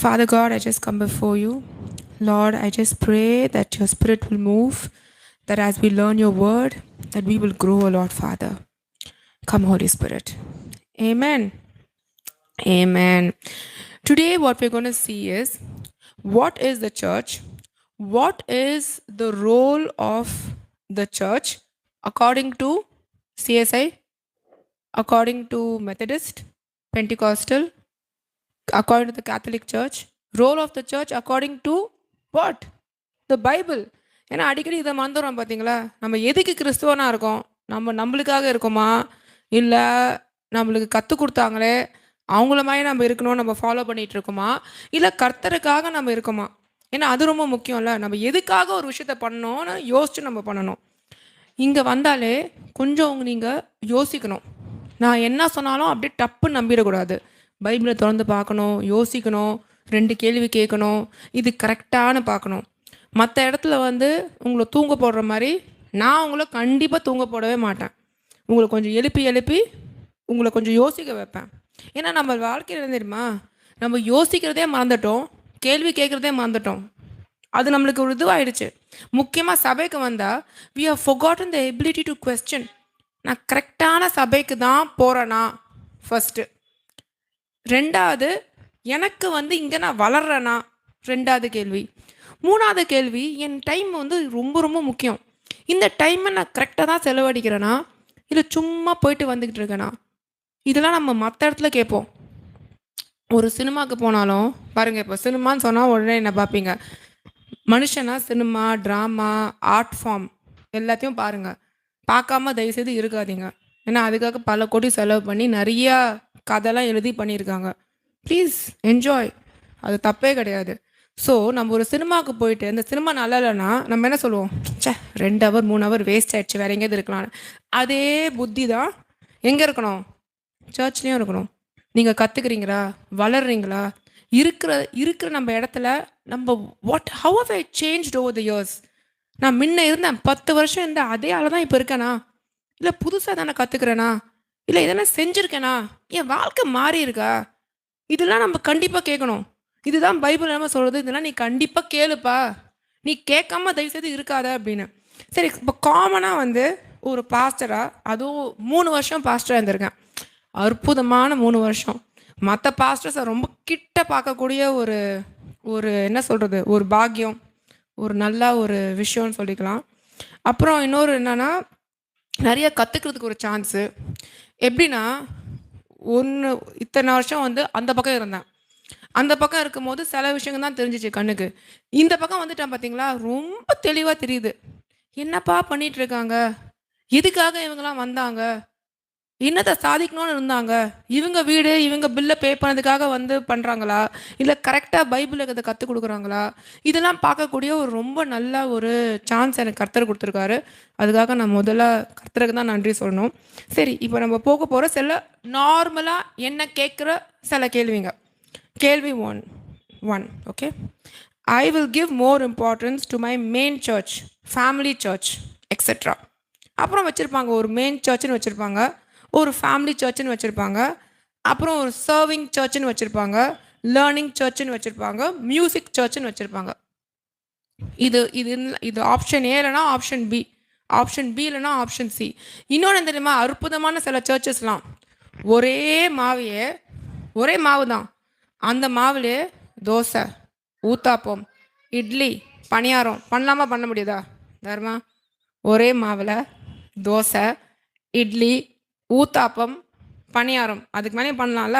Father God, I just come before you. Lord, I just pray that your spirit will move, that as we learn your word, that we will grow a lot, Father. Come, Holy Spirit. Amen. Amen. Today, what we're going to see is what is the church? What is the role of the church according to CSI, according to Methodist, Pentecostal, according to the Catholic Church? Role of the church according to what? The Bible. ஏன்னா அடிக்கடி இதை மறந்துடுறோம் பார்த்தீங்களா? நம்ம எதுக்கு கிறிஸ்துவனாக இருக்கோம்? நம்மளுக்காக இருக்கோமா, இல்லை நம்மளுக்கு கற்றுக் கொடுத்தாங்களே அவங்கள மாதிரி நம்ம இருக்கணும் நம்ம ஃபாலோ பண்ணிகிட்டு இருக்கோமா, இல்லை கர்த்தருக்காக நம்ம இருக்கோமா? ஏன்னா அது ரொம்ப முக்கியம்ல. நம்ம எதுக்காக ஒரு விஷயத்த பண்ணோன்னு யோசிச்சு நம்ம பண்ணணும். இங்கே வந்தாலே கொஞ்சம் நீங்கள் யோசிக்கணும். நான் என்ன சொன்னாலும் அப்படியே டப்புன்னு நம்பிடக்கூடாது. பைபிளை திறந்து பார்க்கணும், யோசிக்கணும், 2 கேள்வி கேட்கணும், இது கரெக்டானு பார்க்கணும். மற்ற இடத்துல உங்களை தூங்க போடுற மாதிரி நான் உங்களை கண்டிப்பாக தூங்க போடவே மாட்டேன். உங்களை கொஞ்சம் எழுப்பி உங்களை கொஞ்சம் யோசிக்க வைப்பேன். ஏன்னா நம்ம வாழ்க்கையில் என்ன தெரியுமா, நம்ம யோசிக்கிறதே மறந்துட்டோம், கேள்வி கேட்குறதே மறந்துட்டோம். அது நம்மளுக்கு ஒரு இதுவாகிடுச்சு. முக்கியமாக சபைக்கு வந்தால் we have forgotten the ability to question. நான் கரெக்டான சபைக்கு தான் போகிறேனா ஃபஸ்ட்டு. 2வது, எனக்கு இங்கே நான் வளர்றேனா 2வது கேள்வி. 3வது கேள்வி, என் டைம் ரொம்ப ரொம்ப முக்கியம். இந்த டைமை நான் கரெக்டாக தான் செலவழிக்கிறேனா, இல்லை சும்மா போயிட்டு வந்துக்கிட்டு இருக்கேனா? இதெல்லாம் நம்ம மற்ற இடத்துல கேட்போம். ஒரு சினிமாவுக்கு போனாலும் பாருங்கள், இப்போ சினிமான்னு சொன்னால் உடனே என்ன பார்ப்பீங்க? மனுஷனா சினிமா, ட்ராமா, ஆர்ட் ஃபார்ம் எல்லாத்தையும் பாருங்கள். பார்க்காம தயவுசெய்து இருக்காதீங்க. ஏன்னா அதுக்காக பல கோடி செலவு பண்ணி நிறையா கதைலாம் எழுதி பண்ணியிருக்காங்க. ப்ளீஸ் என்ஜாய், அது தப்பே கிடையாது. ஸோ நம்ம ஒரு சினிமாவுக்கு போயிட்டு அந்த சினிமா நல்லா இல்லைன்னா நம்ம என்ன சொல்லுவோம்? 2 ஹவர் 3 ஹவர் வேஸ்ட் ஆகிடுச்சு, வேறு எங்கேயாவது இருக்கலாம்னு. அதே புத்தி தான் எங்கே இருக்கணும்? சர்ச்லேயும் இருக்கணும். நீங்கள் கற்றுக்குறீங்களா, வளர்றீங்களா? இருக்கிற நம்ம இடத்துல நம்ம how how I changed over the years? நான் முன்ன இருந்தேன் 10 வருஷம் இருந்தேன், அதே ஆள் தான் இப்போ இருக்கேனா, இல்லை புதுசாக தானே கற்றுக்குறேனா, இல்லை இதெல்லாம் செஞ்சுருக்கேனா, என் வாழ்க்கை மாறி இருக்கா? இதெல்லாம் நம்ம கண்டிப்பாக கேட்கணும். இதுதான் பைபிள் நம்ம சொல்கிறது. இதெல்லாம் நீ கண்டிப்பாக கேளுப்பா, நீ கேட்காம தயவுசெய்து இருக்காத அப்படின்னு. சரி, இப்போ காமனாக ஒரு பாஸ்டராக, அதுவும் 3 வருஷம் பாஸ்டராக இருந்திருக்கேன். அற்புதமான 3 வருஷம். மற்ற பாஸ்டர்ஸை ரொம்ப கிட்ட பார்க்கக்கூடிய ஒரு என்ன சொல்கிறது, ஒரு பாக்கியம், ஒரு நல்ல ஒரு விஷயம்னு சொல்லிக்கலாம். அப்புறம் இன்னொரு என்னென்னா, நிறைய கற்றுக்கிறதுக்கு ஒரு சான்ஸு. எப்படின்னா, இத்தனை வருஷம் அந்த பக்கம் இருந்தேன். அந்த பக்கம் இருக்கும்போது சில விஷயங்கள் தான் தெரிஞ்சிச்சு கண்ணுக்கு. இந்த பக்கம் வந்துட்டேன் பார்த்தீங்களா, ரொம்ப தெளிவாக தெரியுது. என்னப்பா பண்ணிகிட்டு இருக்காங்க, எதுக்காக இவங்கெல்லாம் வந்தாங்க, என்னத்தை சாதிக்கணும்னு இருந்தாங்க, இவங்க வீடு இவங்க பில்லை பே பண்ணதுக்காக பண்ணுறாங்களா, இல்லை கரெக்டாக பைபிளுக்கு அதை கற்றுக் கொடுக்குறாங்களா, இதெல்லாம் பார்க்கக்கூடிய ஒரு ரொம்ப நல்ல ஒரு சான்ஸ் எனக்கு கர்த்தர் கொடுத்துருக்காரு. அதுக்காக நான் முதல்ல கர்த்தருக்கு தான் நன்றி சொல்லணும். சரி, இப்போ நம்ம போக போகிற சில நார்மலாக என்ன கேட்குற சில கேள்விங்க. கேள்வி 1. Okay, I will give more importance to my main church, family church etcetera. அப்புறம் வச்சுருப்பாங்க ஒரு மெயின் சர்ச்சுன்னு வச்சுருப்பாங்க, ஒரு ஃபேமிலி சர்ச்சுன்னு வச்சுருப்பாங்க, அப்புறம் ஒரு சர்விங் சர்ச்சுன்னு வச்சுருப்பாங்க, லேர்னிங் சர்ச்சுன்னு வச்சுருப்பாங்க, மியூசிக் சர்ச்சுன்னு வச்சுருப்பாங்க. இது இது இது ஆப்ஷன் ஏ இல்லைனா ஆப்ஷன் பி, ஆப்ஷன் பி இல்லைனா ஆப்ஷன் சி. இன்னொன்று தெரியுமா, அற்புதமான சில சர்ச்சஸ்லாம் ஒரே மாவு தான், அந்த மாவுலே தோசை, ஊத்தாப்பம், இட்லி, பணியாரம் பண்ணலாமா, பண்ண முடியுதா? தர்மா, ஒரே மாவில் தோசை, இட்லி, ஊத்தாப்பம், பணியாரம், அதுக்கு மேலே பண்ணலாம்ல.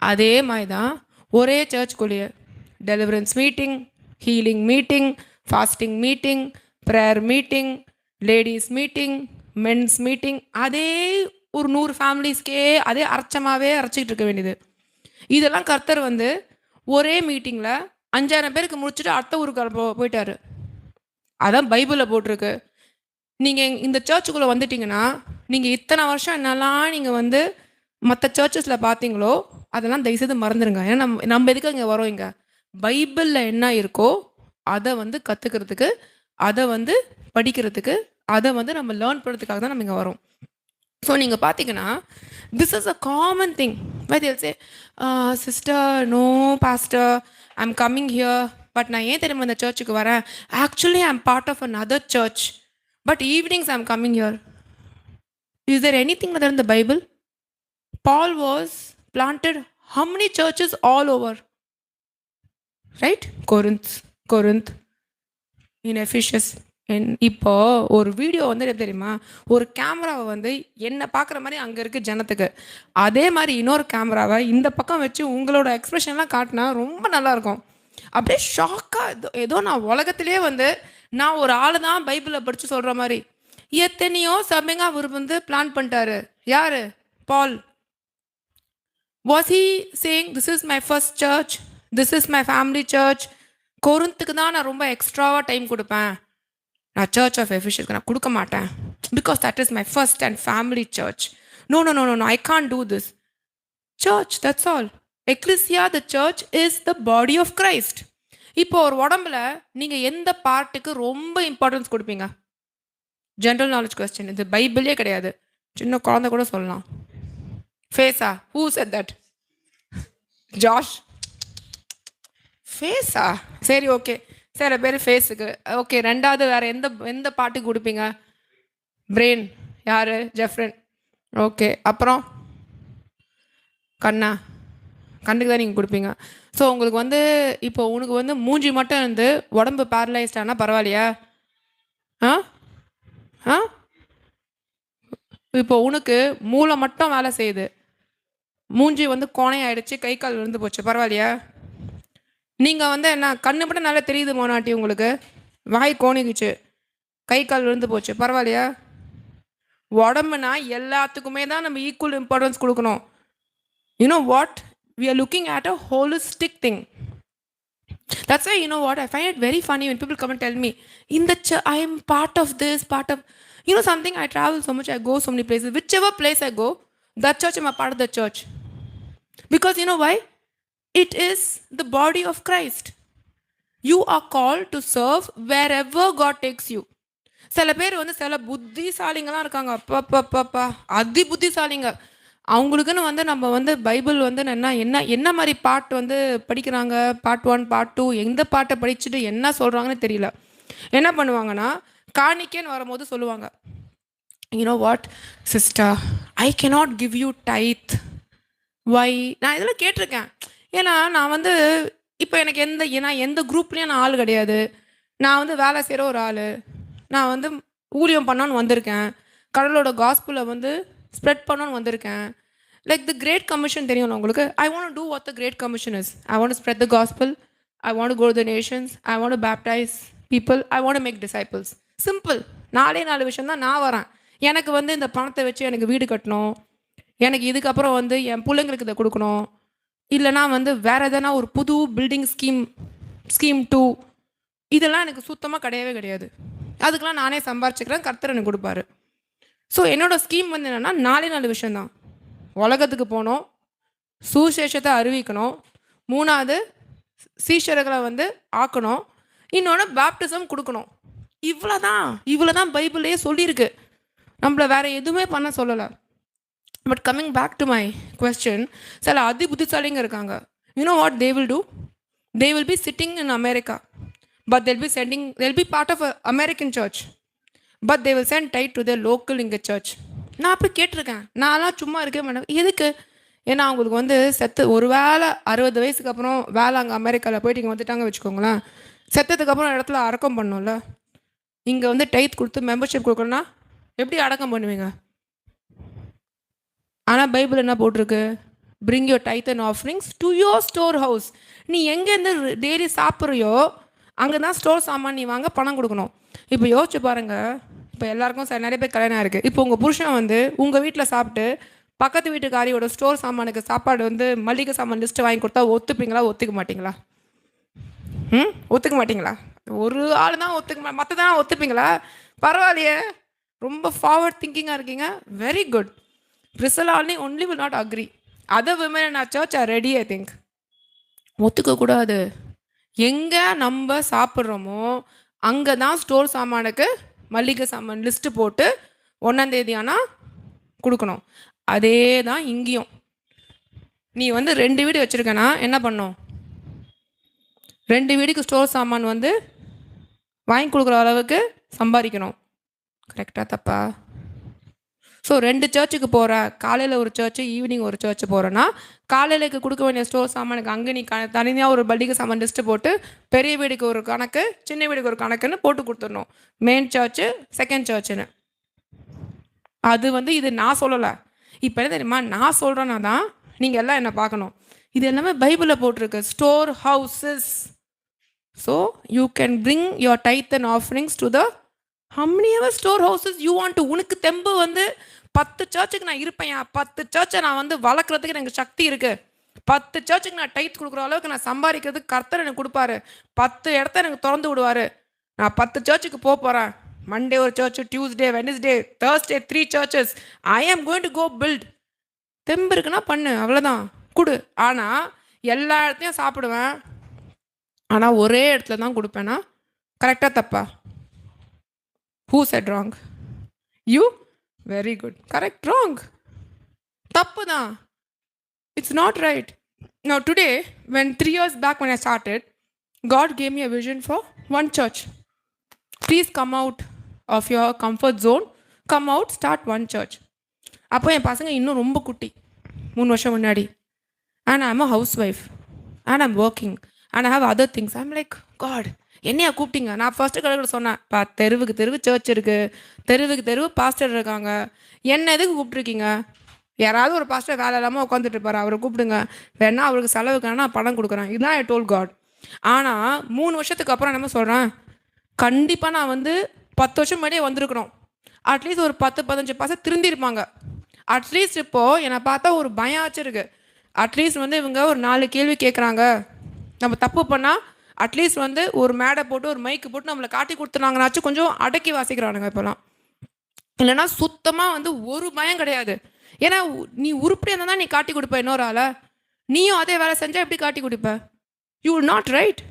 அதே மாதிரி தான் ஒரே சர்ச்சுக்குள்ளேயே deliverance meeting, healing meeting, fasting meeting, prayer meeting, ladies meeting, men's meeting, அதே ஒரு 100 ஃபேமிலிஸ்க்கே அதே அரைச்சிக்கிட்டு இருக்க வேண்டியது. இதெல்லாம் கர்த்தர் ஒரே மீட்டிங்கில் 5000 பேருக்கு முடிச்சுட்டு அடுத்த ஊருக்கு போயிட்டாரு. அதான் பைபிளில் போட்டிருக்கு. நீங்கள் இந்த சர்ச்சுக்குள்ளே வந்துட்டிங்கன்னா, நீங்கள் இத்தனை வருஷம் என்னெல்லாம் நீங்கள் மற்ற சர்ச்சஸில் பார்த்தீங்களோ அதெல்லாம் தயவுசெய்து மறந்துடுங்க. ஏன்னா நம்ம எதுக்கு இங்கே வரோம்? இங்கே பைபிளில் என்ன இருக்கோ அதை கற்றுக்கிறதுக்கு, அதை படிக்கிறதுக்கு, அதை நம்ம லேர்ன் பண்ணுறதுக்காக தான் நம்ம இங்கே வரோம். ஸோ நீங்கள் பார்த்தீங்கன்னா this is a common thing but they'll say sister no pastor I'm coming here but நான் ஏன் தெரியுமா இந்த சர்ச்சுக்கு வரேன் actually I'm part of another church but evenings I'm coming here is there anything other in the Bible? Paul was planted how many churches all over? Right? Corinth, in Ephesus. இப்போ ஒரு video வந்து எப்படி தெரியுமா, ஒரு கேமராவை வந்து என்ன பார்க்குற மாதிரி அங்கே இருக்குது ஜனத்துக்கு, அதே மாதிரி இன்னொரு கேமராவை இந்த பக்கம் வச்சு உங்களோட எக்ஸ்ப்ரெஷன்லாம் காட்டினா ரொம்ப நல்லாயிருக்கும். அப்படியே ஷாக்காக ஏதோ நான் உலகத்திலே வந்து நான் ஒரு ஆள் தான் பைபிளை படித்து சொல்கிற மாதிரி எத்தனையோ சபைங்க அவர் வந்து பிளான் பண்ணிட்டாரு. யார்? பால். Was he saying this is my first church, this is my family church? கொரிந்துக்கு தான் நான் ரொம்ப எக்ஸ்ட்ராவாக டைம் கொடுப்பேன், நான் சர்ச் ஆஃப் எஃபிஷியஸ்க்கு நான் கொடுக்க மாட்டேன், because that is my first and family church. No no no no no I can't do this. Church, that's all. Ecclesia the church is the body of Christ. இப்போ ஒரு உடம்புல நீங்கள் எந்த பார்ட்டுக்கு ரொம்ப இம்பார்ட்டன்ஸ் கொடுப்பீங்க? ஜென்ரல் நாலேஜ் கொஸ்டின், இது பைபிளே கிடையாது, சின்ன குழந்தை கூட சொல்லலாம். ஃபேஸா? Who said that? ஜாஷ். ஃபேஸா? சரி, ஓகே, சில பேர் ஃபேஸுக்கு ஓகே. ரெண்டாவது வேறு எந்த பாட்டுக்கு கொடுப்பீங்க? பிரெயின். யார்? ஜெஃப்ரன். ஓகே, அப்புறம் கண்ணா? கண்ணுக்கு தான் நீங்கள் கொடுப்பீங்க. ஸோ உங்களுக்கு வந்து இப்போ உனக்கு வந்து மூஞ்சி மட்டும் இருந்து உடம்பு பேரலைஸ்டானா பரவாயில்லையா? ஆ ஆ இப்போ உனக்கு மூளை மட்டும் வேலை செய்யுது, மூஞ்சி வந்து கோணையாயிடுச்சு, கை கால் விழுந்து போச்சு, பரவாயில்லையா? நீங்கள் வந்து என்ன கண்ணு மட்டும் நல்லா தெரியுது மோனாட்டி, உங்களுக்கு வாய் கோணிக்குச்சு, கை கால் விழுந்து போச்சு, பரவாயில்லையா? உடம்புனா எல்லாத்துக்குமே தான் நம்ம ஈக்குவல் இம்பார்ட்டன்ஸ் கொடுக்கணும். You know what? We are looking at a holistic thing. That's why, you know what, I find it very funny when people come and tell me, in the church, I am part of this, part of, you know something, I travel so much, I go so many places, whichever place I go, that church, I'm a part of the church. Because you know why? It is the body of Christ. You are called to serve wherever God takes you. சில பேர் வந்து சில புத்திசாலிங்கெல்லாம் இருக்காங்க, அப்பா அதி புத்திசாலிங்க. அவங்களுக்குன்னு வந்து நம்ம வந்து பைபிள் வந்து என்ன மாதிரி பாட்டு வந்து படிக்கிறாங்க, பார்ட் 1 பார்ட் 2 எந்த பாட்டை படிச்சுட்டு என்ன சொல்கிறாங்கன்னு தெரியல. என்ன பண்ணுவாங்கன்னா காணிக்கேன்னு வரும்போது சொல்லுவாங்க, you know what sister, I cannot give you tithe. Why? நான் இதெல்லாம் கேட்டிருக்கேன். ஏன்னா நான் வந்து இப்போ எனக்கு எந்த குரூப்லேயும் நான் ஆள் கிடையாது, நான் வந்து வேலை செய்கிற ஒரு ஆள், நான் வந்து ஊழியம் பண்ணோன்னு வந்திருக்கேன், கடவுளோட காஸ்பலை வந்து ஸ்ப்ரெட் பண்ணோன்னு வந்திருக்கேன். லைக் த கிரேட் கமிஷன் தெரியும் உங்களுக்கு. I want to what the great commission is. I want spread the gospel, I want go to the nations, I want baptize people, I want make disciples. Simple. 4 விஷயம் தான் நான் வரேன். எனக்கு வந்து இந்த பணத்தை வச்சு எனக்கு வீடு கட்டணும், எனக்கு இதுக்கப்புறம் வந்து என் பிள்ளைங்களுக்கு இதை கொடுக்கணும், இல்லைனா வந்து வேறு எதனா ஒரு புது பில்டிங் ஸ்கீம் 2, இதெல்லாம் எனக்கு சுத்தமாக கிடையவே கிடையாது. அதுக்கெலாம் நானே சம்பாரிச்சுக்கிறேன், கர்த்தர் எனக்கு கொடுப்பாரு. ஸோ என்னோடய ஸ்கீம் வந்து என்னென்னா 4 விஷயந்தான். உலகத்துக்கு போகணும், சுசேஷத்தை அறிவிக்கணும், 3வது சீஷர்களை வந்து ஆக்கணும், இன்னொன்று பேப்டிசம் கொடுக்கணும். இவ்வளோதான் பைபிளே சொல்லியிருக்கு, நம்மளை வேறு எதுவுமே பண்ண சொல்லலை. But coming back to my question, சில அதி புத்திசாலிங்க இருக்காங்க. You know what they will do? They will be sitting in America, but they'll be part of a American church, but they will send tithe to their local இங்கே search. நான் அப்படி கேட்டிருக்கேன். நான்லாம் சும்மா இருக்கேன் மேடம். எதுக்கு? ஏன்னா அவங்களுக்கு வந்து ஒரு வேளை 60 வயசுக்கு அப்புறம் வேலை அங்கே அமெரிக்காவில் போயிட்டு இங்கே வந்துட்டாங்க வச்சுக்கோங்களேன், செத்ததுக்கு அப்புறம் இடத்துல அடக்கம் பண்ணணும்ல. இங்கே வந்து டைத் கொடுத்து மெம்பர்ஷிப் கொடுக்கணும்னா எப்படி அடக்கம் பண்ணுவீங்க? ஆனால் பைபிள் என்ன போட்டிருக்கு? Bring your tithe and offerings to your store house. நீ எங்கேருந்து டெய்லி சாப்பிட்றியோ அங்கே தான் ஸ்டோர் சாமான் நீ வாங்க பணம் கொடுக்கணும். இப்போ யோசிச்சு பாருங்கள், இப்போ எல்லாருக்கும் நிறைய பேர் கல்யாணம் இருக்குது. இப்போ உங்கள் புருஷன் வந்து உங்கள் வீட்டில் சாப்பிட்டு பக்கத்து வீட்டுக்காரியோட ஸ்டோர் சாமானுக்கு சாப்பாடு வந்து மளிகை சாமான் லிஸ்ட்டு வாங்கி கொடுத்தா ஒத்துப்பீங்களா? ஒத்துக்க மாட்டிங்களா? ஒத்துக்க மாட்டிங்களா? ஒரு ஆள் தான் ஒத்துக்க, மற்றதான் ஒத்துப்பீங்களா? பரவாயில்லையே, ரொம்ப ஃபார்வர்ட் திங்கிங்காக இருக்கீங்க. Very good. Priscilla only will not agree. Other women in our church are ready, I think. ஒத்துக்கக்கூடாது. எங்கே நம்ம சாப்பிட்றோமோ அங்கே தான் ஸ்டோர் சாமானுக்கு மளிகை சாமான் லிஸ்ட்டு போட்டு 1ஆம் தேதி ஆனால் கொடுக்கணும். அதே தான் இங்கேயும். நீ வந்து 2 வீடு வச்சுருக்கனா என்ன பண்ணும்? 2 வீடுக்கு ஸ்டோர் சாமான் வந்து வாங்கி கொடுக்குற அளவுக்கு சம்பாதிக்கணும். கரெக்டாக தப்பா? ஸோ 2 சர்ச்சுக்கு போகிற, காலையில் ஒரு சர்ச்சு, ஈவினிங் ஒரு சர்ச்சு போகிறேன்னா, காலையிலுக்கு கொடுக்க வேண்டிய ஸ்டோர் சாமானுக்கு அங்கே நீ தனியாக ஒரு பல்டிகை சாமான் லிஸ்ட்டு போட்டு பெரிய வீடுக்கு ஒரு கணக்கு, சின்ன வீடுக்கு ஒரு கணக்குன்னு போட்டு கொடுத்துடணும். மெயின் சர்ச்சு, செகண்ட் சர்ச்சுன்னு. அது வந்து இது நான் சொல்லலை. இப்போ என்ன தெரியுமா, நான் சொல்கிறேன்னா தான் நீங்கள் எல்லாம் என்ன பார்க்கணும். இது எல்லாமே பைபிளில் போட்டிருக்கு. Store houses. So you can bring your tithe and offerings to the how many ever storehouses you want to. உனக்கு தெம்பு வந்து 10 சர்ச்சுக்கு நான் இருப்பேன். 10 சர்ச்சை நான் வந்து வளர்க்குறதுக்கு எனக்கு சக்தி இருக்குது. 10 சர்ச்சுக்கு நான் டைத் கொடுக்குற அளவுக்கு நான் சம்பாதிக்கிறதுக்கு கர்த்தர் எனக்கு கொடுப்பாரு. 10 இடத்த எனக்கு திறந்து விடுவார். நான் 10 சர்ச்சுக்கு போகிறேன். மண்டே ஒரு church, Tuesday, Wednesday, Thursday 3 churches. I am going to go build. தெம்பு இருக்குன்னா பண்ணு, அவ்வளோதான், கொடு. ஆனால் எல்லா இடத்தையும் சாப்பிடுவேன், ஆனால் ஒரே இடத்துல தான் கொடுப்பேன்னா கரெக்டாக தப்பா? Who said wrong? You? Very good. Correct. Wrong. Tappu da. It's not right. Now today, when 3 years back when I started, God gave me a vision for one church. Please come out of your comfort zone. Come out, start one church. அப்போ என் பசங்க இன்னும் ரொம்ப குட்டி, 3 வருஷம் முன்னாடி. And I'm a housewife. And I'm working. And I have other things. I'm like, God, என்னையா கூப்பிட்டீங்க? நான் ஃபர்ஸ்ட்டு கடவுள் சொன்னேன், தெருவுக்கு தெருவு சர்ச் இருக்குது, தெருவுக்கு தெருவு பாஸ்டர் இருக்காங்க, என்ன எதுக்கு கூப்பிட்ருக்கீங்க? யாராவது ஒரு பாஸ்டர் வேலை இல்லாமல் உட்காந்துட்டு இருப்பார், அவரை கூப்பிடுங்க, வேணா அவருக்கு செலவுக்கான நான் பணம் கொடுக்குறேன். இதுதான் ஐ டோல் காட். ஆனால் 3 வருஷத்துக்கு அப்புறம் என்ன சொல்கிறேன், கண்டிப்பாக நான் வந்து 10 வருஷம் முன்னாடியே வந்திருக்கணும். அட்லீஸ்ட் ஒரு 10-15 பாஸ்டர் திருந்திருப்பாங்க. அட்லீஸ்ட் இப்போது என்னை பார்த்தா ஒரு பயம் ஆச்சு. அட்லீஸ்ட் வந்து இவங்க ஒரு 4 கேள்வி கேட்குறாங்க, நம்ம தப்பு பண்ணால் அட்லீஸ்ட் வந்து ஒரு மேடை போட்டு ஒரு மைக்கு போட்டு நம்மளை காட்டி கொடுத்துனாங்கனாச்சும் கொஞ்சம் அடக்கி வாசிக்கிறானுங்க இப்போலாம். இல்லைன்னா சுத்தமாக வந்து ஒரு பயம் கிடையாது. ஏன்னா நீ உருப்படியாக இருந்தால் தான் நீ காட்டி கொடுப்ப இன்னொரு ஆளை. நீயும் அதே வேலை செஞ்சால் எப்படி காட்டி கொடுப்ப? You will not, right?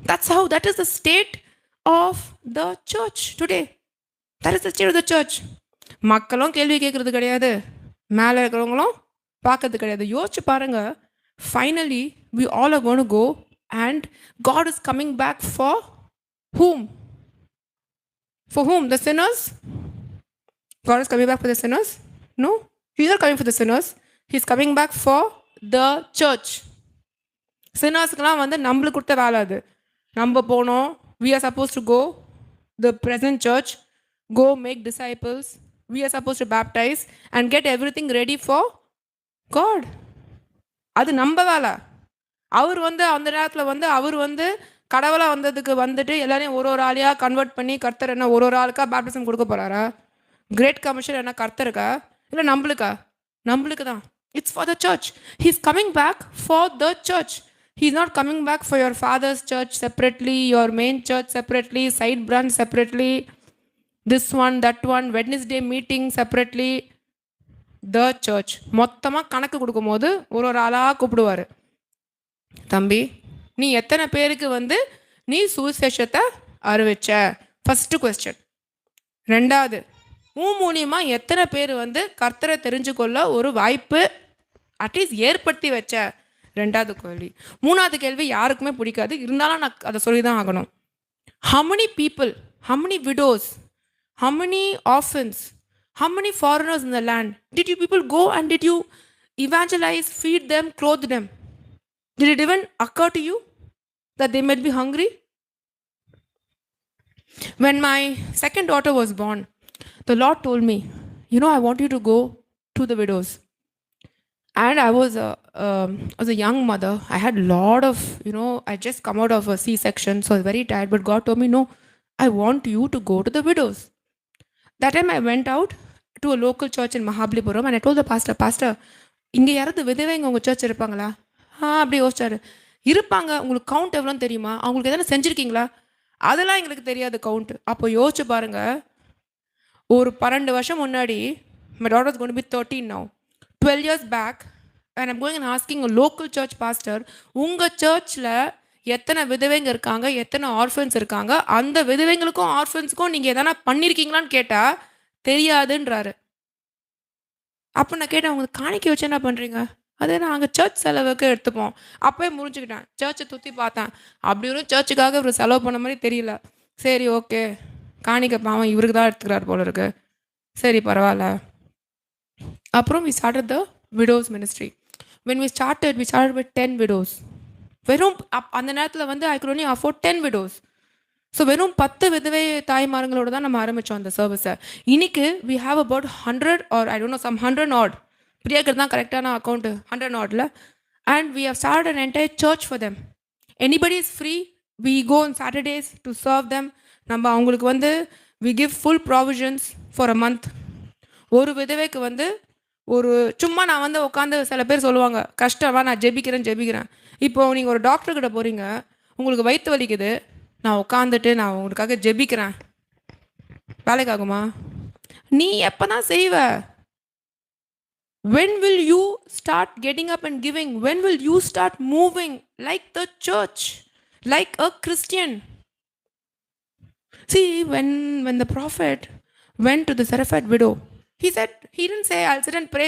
That's how, that is the state of the church today. That is the state of the church. மக்களும் கேள்வி கேட்குறது கிடையாது, மேலே இருக்கிறவங்களும் பார்க்கறது கிடையாது. யோசிச்சு பாருங்கள். Finally we all are going to go. And God is coming back for whom? For whom? The sinners? God is coming back for the sinners? No, He's not coming for the sinners. He's coming back for the church. Sinnersக்குலாம் வந்து நம்மளுக்கு கொடுத்த வேலை அது. நம்ம போனோம். We are supposed to go, the present church, go make disciples. We are supposed to baptize and get everything ready for God. அது நம்ம வேலை. அவர் வந்து அந்த நேரத்தில் வந்து அவர் வந்து கடவுளாக வந்ததுக்கு வந்துட்டு எல்லாரையும் ஒரு ஆளையாக கன்வெர்ட் பண்ணி கர்த்தர் என்ன ஒரு ஆளுக்கா பேப்டிசம் கொடுக்க போகிறாரா? கிரேட் கமிஷன் என்ன கர்த்தருக்கா இல்லை நம்மளுக்கா? நம்மளுக்கு தான். It's for the church. He is coming back for the church. He is not coming back for your father's church separately, your main church separately, side branch separately, this one that one, Wednesday meeting separately. The church மொத்தமாக கணக்கு கொடுக்கும்போது ஒரு ஆளாக கூப்பிடுவார். தம்பி, நீ எத்தனை பேருக்கு வந்து நீ சுவிசேஷத்தை அறிவிச்ச? First question. ரெண்டாவது, மூலியமாக எத்தனை பேர் வந்து கர்த்தரை தெரிஞ்சுக்கொள்ள ஒரு வாய்ப்பு அட்லீஸ்ட் ஏற்படுத்தி வச்ச? ரெண்டாவது கேள்வி. மூணாவது கேள்வி யாருக்குமே பிடிக்காது, இருந்தாலும் நான் அதை சொல்லி தான் ஆகணும். how many people, how many widows, how many orphans, how many foreigners in the land did you people go and did you evangelize, feed them, clothe them? Did it even occur to you that they might be hungry? When my second daughter was born, the Lord told me, I want you to go to the widows. And I was a young mother. I had a lot of, I just come out of a C-section, so I was very tired. But God told me, no, I want you to go to the widows. That time I went out to a local church in Mahabalipuram and I told the pastor, இங்கே யாராவது விதவைங்க உங்கள் search இருப்பாங்களா? அப்படி யோசிச்சாரு. இருப்பாங்க. உங்களுக்கு count எவ்வளோன்னு தெரியுமா? அவங்களுக்கு எதனா செஞ்சுருக்கீங்களா? அதெல்லாம் எங்களுக்கு தெரியாது கவுண்ட். அப்போ யோசிச்சு பாருங்க. ஒரு 12 வருஷம் முன்னாடி, my daughter is going to be 13 now. 12 years back, and I'm going and asking a local church pastor, உங்கள் சர்ச்சில் எத்தனை விதவைங்க இருக்காங்க, எத்தனை ஆர்ஃபன்ஸ் இருக்காங்க, அந்த விதவைங்களுக்கும் ஆர்ஃபன்ஸுக்கும் நீங்கள் எதனா பண்ணியிருக்கீங்களான்னு கேட்டால் தெரியாதுன்றாரு. அப்போ நான் கேட்டேன், உங்களுக்கு காணிக்கை வச்சு என்ன பண்ணுறீங்க? அது நாங்கள் சர்ச் செலவுக்கு எடுத்துப்போம். அப்போயே முடிஞ்சுக்கிட்டேன். சர்ச்சை சுற்றி பார்த்தேன். அப்படி ஒரு சர்ச்சுக்காக இவர் செலவு பண்ண மாதிரி தெரியல. சரி ஓகே, காணிக்கை பாவம் இவருக்கு தான் எடுத்துக்கிறார் போல இருக்கு. சரி பரவாயில்ல. அப்புறம் we started the widows ministry. When we started with 10 widows. வெறும் அந்த நேரத்தில் வந்து I could only afford 10 widows. So வெறும் 10 விதவை தாய்மார்களோட தான் நம்ம ஆரம்பித்தோம் அந்த சர்வீஸை. இன்னைக்கு we have about 100 or I don't know some 100 odd. பிரியாக்கிறது தான் கரெக்டான account 100 oddல. And we have started an entire church for them. Anybody is free, we go on Saturdays to serve them. நம்ம அவங்களுக்கு வந்து we give full provisions for a month. ஒரு விதவைக்கு வந்து ஒரு சும்மா நான் வந்து உட்காந்து சில பேர் சொல்லுவாங்க கஷ்டமா நான் ஜெபிக்கிறேன். இப்போது நீங்கள் ஒரு டாக்டர்கிட்ட போகிறீங்க, உங்களுக்கு வயிற்று வலிக்குது, நான் உட்காந்துட்டு நான் உங்களுக்காக ஜெபிக்கிறேன், வேலைக்காகுமா? நீ எப்போ தான் செய்வ? When will you start getting up and giving? When will you start moving like the church, like a Christian? See, when the prophet went to the Zarephath widow, he didn't say I'll sit and pray.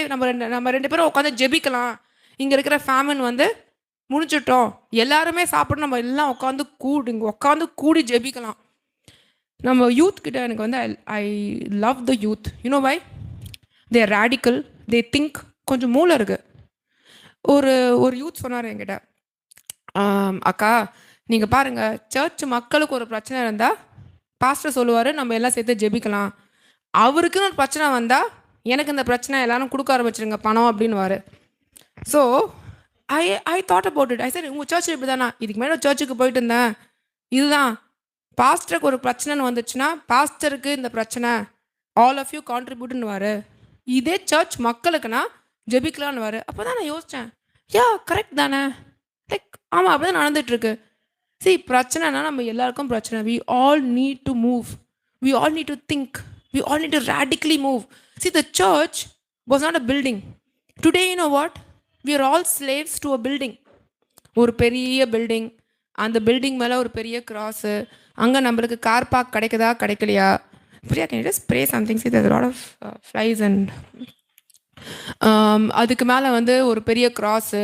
நம்ம ரெண்டு பேரும் உட்காந்து ஜெபிக்கலாம், இங்கே இருக்கிற famine வந்து முடிஞ்சிட்டோம், எல்லாருமே சாப்பிட்டு நம்ம எல்லாம் உட்காந்து கூடி ஜெபிக்கலாம். நம்ம யூத் கிட்ட எனக்கு வந்து I love the youth. You know why? They are radical, they think, கொஞ்சம் மூளை இருக்கு. ஒரு யூத் சொன்னார் என்கிட்ட, அக்கா நீங்கள் பாருங்கள், சர்ச் மக்களுக்கு ஒரு பிரச்சனை இருந்தால் பாஸ்டர் சொல்லுவார் நம்ம எல்லாம் சேர்த்து ஜெபிக்கலாம், அவருக்குன்னு ஒரு பிரச்சனை வந்தால் எனக்கு இந்த பிரச்சனை எல்லாரும் கொடுக்க ஆரம்பிச்சிருங்க பணம் அப்படின்னுவார். So I thought about it. I sir உங்கள் சர்ச் இப்படி தானா? இதுக்கு மேலே சர்ச்சுக்கு போயிட்டு இருந்தேன், இதுதான் பாஸ்டருக்கு ஒரு பிரச்சனைன்னு வந்துச்சுன்னா பாஸ்டருக்கு இந்த பிரச்சனை, ஆல் ஆஃப் யூ கான்ட்ரிபியூட்னுவார். இதே சர்ச் மக்களுக்குன்னா ஜெபிக்கலான்னு. அப்போ தான் நான் யோசித்தேன், யா கரெக்ட் தானே, லைக் ஆமாம் அப்படி தான் நடந்துகிட்ருக்கு. சரி, பிரச்சனைனா நம்ம எல்லாருக்கும் பிரச்சனை. We all need to move, we all need to think, we all need to radically move. See, the church was not a building. Today, you know what? We are all slaves to a building. ஒரு பெரிய building, அந்த building மேலே ஒரு பெரிய cross, அங்கே நம்மளுக்கு car park கிடைக்கலையா? Priya, can you just spray something? See, there's a lot of flies and அதுக்கு மேலே வந்து ஒரு பெரிய கிராஸு,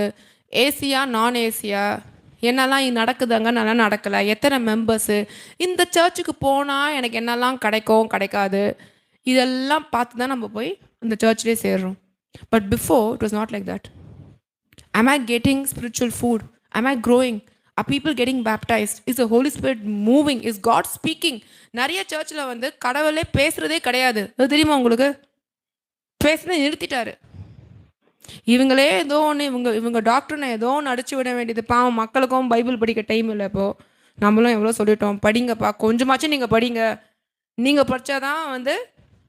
ஏசியா நான் ஏசியா, என்னெல்லாம் இங்கே நடக்குதுங்க, நல்லா நடக்கலை, எத்தனை மெம்பர்ஸு, இந்த சர்ச்சுக்கு போனால் எனக்கு என்னெல்லாம் கிடைக்காது, இதெல்லாம் பார்த்து தான் நம்ம போய் இந்த சர்ச்லேயே சேர்றோம். But before it was not like that. Am I getting spiritual food? Am I growing? Are people getting baptized? Is the Holy Spirit moving? Is God speaking? நிறைய சர்ச்சில் வந்து கடவுளே பேசுகிறதே கிடையாது. அது தெரியுமா உங்களுக்கு? பேசுனே நிறுத்திட்டாரு. இவங்களே ஏதோ ஒன்று இவங்க டாக்டர்னை ஏதோ ஒன்று அடிச்சு விட வேண்டியது. பாவம், மக்களுக்கும் பைபிள் படிக்க டைம் இல்லை. இப்போது நம்மளும் எவ்வளோ சொல்லிட்டோம், படிங்கப்பா, கொஞ்சமாச்சும் நீங்கள் படிங்க, நீங்கள் படித்தாதான் வந்து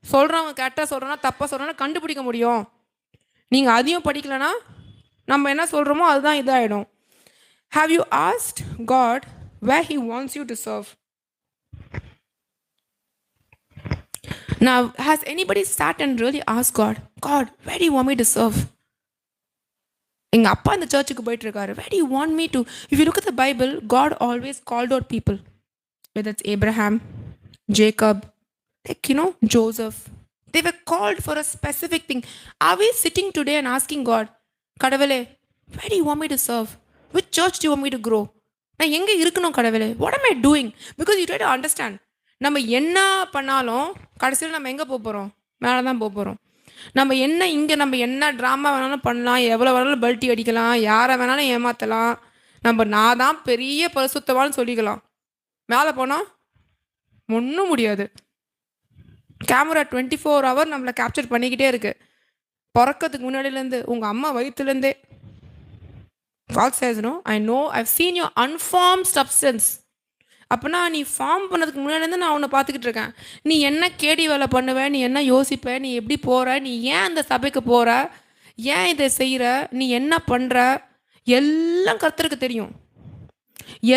சொல்கிறவங்க கரெக்டாக சொல்கிறோன்னா தப்பாக சொல்கிறோன்னா கண்டுபிடிக்க முடியும். நீங்கள் அதையும் படிக்கலைன்னா நம்ம என்ன சொல்கிறோமோ அதுதான் இதாகிடும். Have you asked God where He wants you to serve? Now, has anybody sat and really asked God, where do you want me to serve? எங்கள் அப்பா இந்த சர்ச்சுக்கு போயிட்டு இருக்காரு, where do you want me to? If you look at the Bible, God always called out people, whether it's Abraham, Jacob, like, Joseph. They were called for a specific thing. Are we sitting today and asking God, கடவுளே, where do you want me to serve? Which church do you want me to grow? நான் எங்கே இருக்கணும் கடவுளே? What am I doing? Because you try to understand. நம்ம என்ன பண்ணாலும் கடைசியில் நம்ம எங்கே போகிறோம்? மேலே தான் போகிறோம். நம்ம என்ன ட்ராமா வேணாலும் பண்ணலாம், எவ்வளோ வேணாலும் பல்ட்டி அடிக்கலாம், யாரை வேணாலும் ஏமாற்றலாம், நான் தான் பெரிய பரிசுத்தவான்னு சொல்லிக்கலாம். மேலே போனால் ஒன்றும் முடியாது. கேமரா 24 hours நம்மளை கேப்சர் பண்ணிக்கிட்டே இருக்குது. பிறக்கிறதுக்கு முன்னாடியிலேருந்து உங்கள் அம்மா வயிற்றுலேருந்தே. God says, no, I know, I've seen your unformed substance. அப்போனா நீ ஃபார்ம் பண்ணதுக்கு முன்னாடிலேருந்து நான் உன்னை பார்த்துக்கிட்டு இருக்கேன். நீ என்ன கேடி வேலை பண்ணுவ, நீ என்ன யோசிப்ப, நீ எப்படி போகிற, நீ ஏன் அந்த சபைக்கு போகிற, ஏன் இதை செய்கிற, நீ என்ன பண்ணுற, எல்லாம் கர்த்தருக்கு தெரியும்.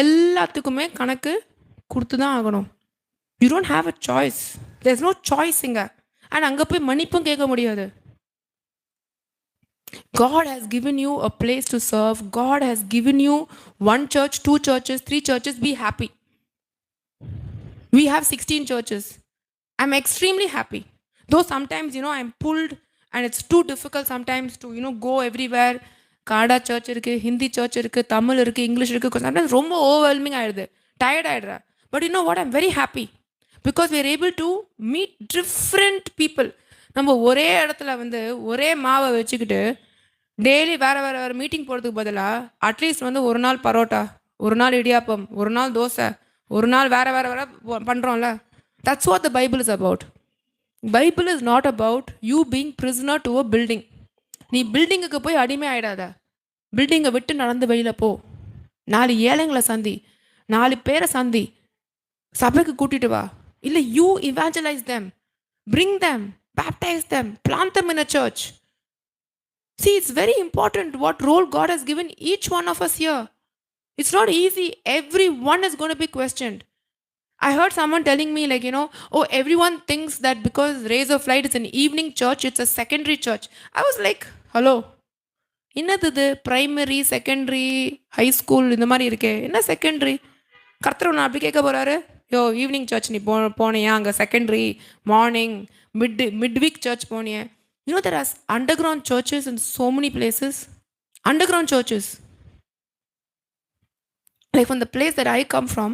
எல்லாத்துக்குமே கணக்கு கொடுத்து தான் ஆகணும். You don't have a choice. There is no choice இங்கே. அண்ட் அங்கே போய் மன்னிப்பும் கேட்க முடியாது. God has given you a place to serve. God has given you 1 church, 2 churches, 3 churches. Be happy. We have 16 churches. I'm extremely happy. Though sometimes, I'm pulled and it's too difficult sometimes to go everywhere. Kannada church இருக்கு, Hindi search இருக்கு, தமிழ் இருக்கு, English இருக்கு. Sometimes ரொம்ப overwhelming ஆயிடுது, tired ஆயிடுறேன். But what, I'm very happy because we are able to meet different people. நம்ம ஒரே இடத்துல ஒரே மாவை வச்சுக்கிட்டு டெய்லி வேற வேற வேற மீட்டிங் போகிறதுக்கு பதிலாக அட்லீஸ்ட் ஒரு நாள் பரோட்டா, ஒரு நாள் இடியாப்பம், ஒரு நாள் தோசை, ஒரு நாள் வேற வேற வேற பண்ணுறோம்ல. That's what the Bible is about. Bible is not about you being prisoner to a building. நீ பில்டிங்குக்கு போய் அடிமை ஆகிடாத. பில்டிங்கை விட்டு நடந்து வெளியில் போ. 4 ஏழைங்களை சந்தி, 4 பேரை சந்தி, சபைக்கு கூட்டிட்டு வா. இல்லை, you evangelise them, bring them, baptize them, plant them in a church. See, it's very important what role God has given each one of us here. It's not easy. Everyone is going to be questioned. I heard someone telling me oh, everyone thinks that because Rays of Light is an evening church, it's a secondary church. I was like, hello, என்னது primary, secondary, high school இந்த மாதிரி இருக்கே, என்ன secondary? கர்த்தர் ஒன்று அப்படி கேட்க போகிறாரு, ஈவினிங் சர்ச் நீ போனியா, அங்கே secondary, morning, mid week church போனிய. there are underground churches in so many places. Underground churches. Like from the place that I come from,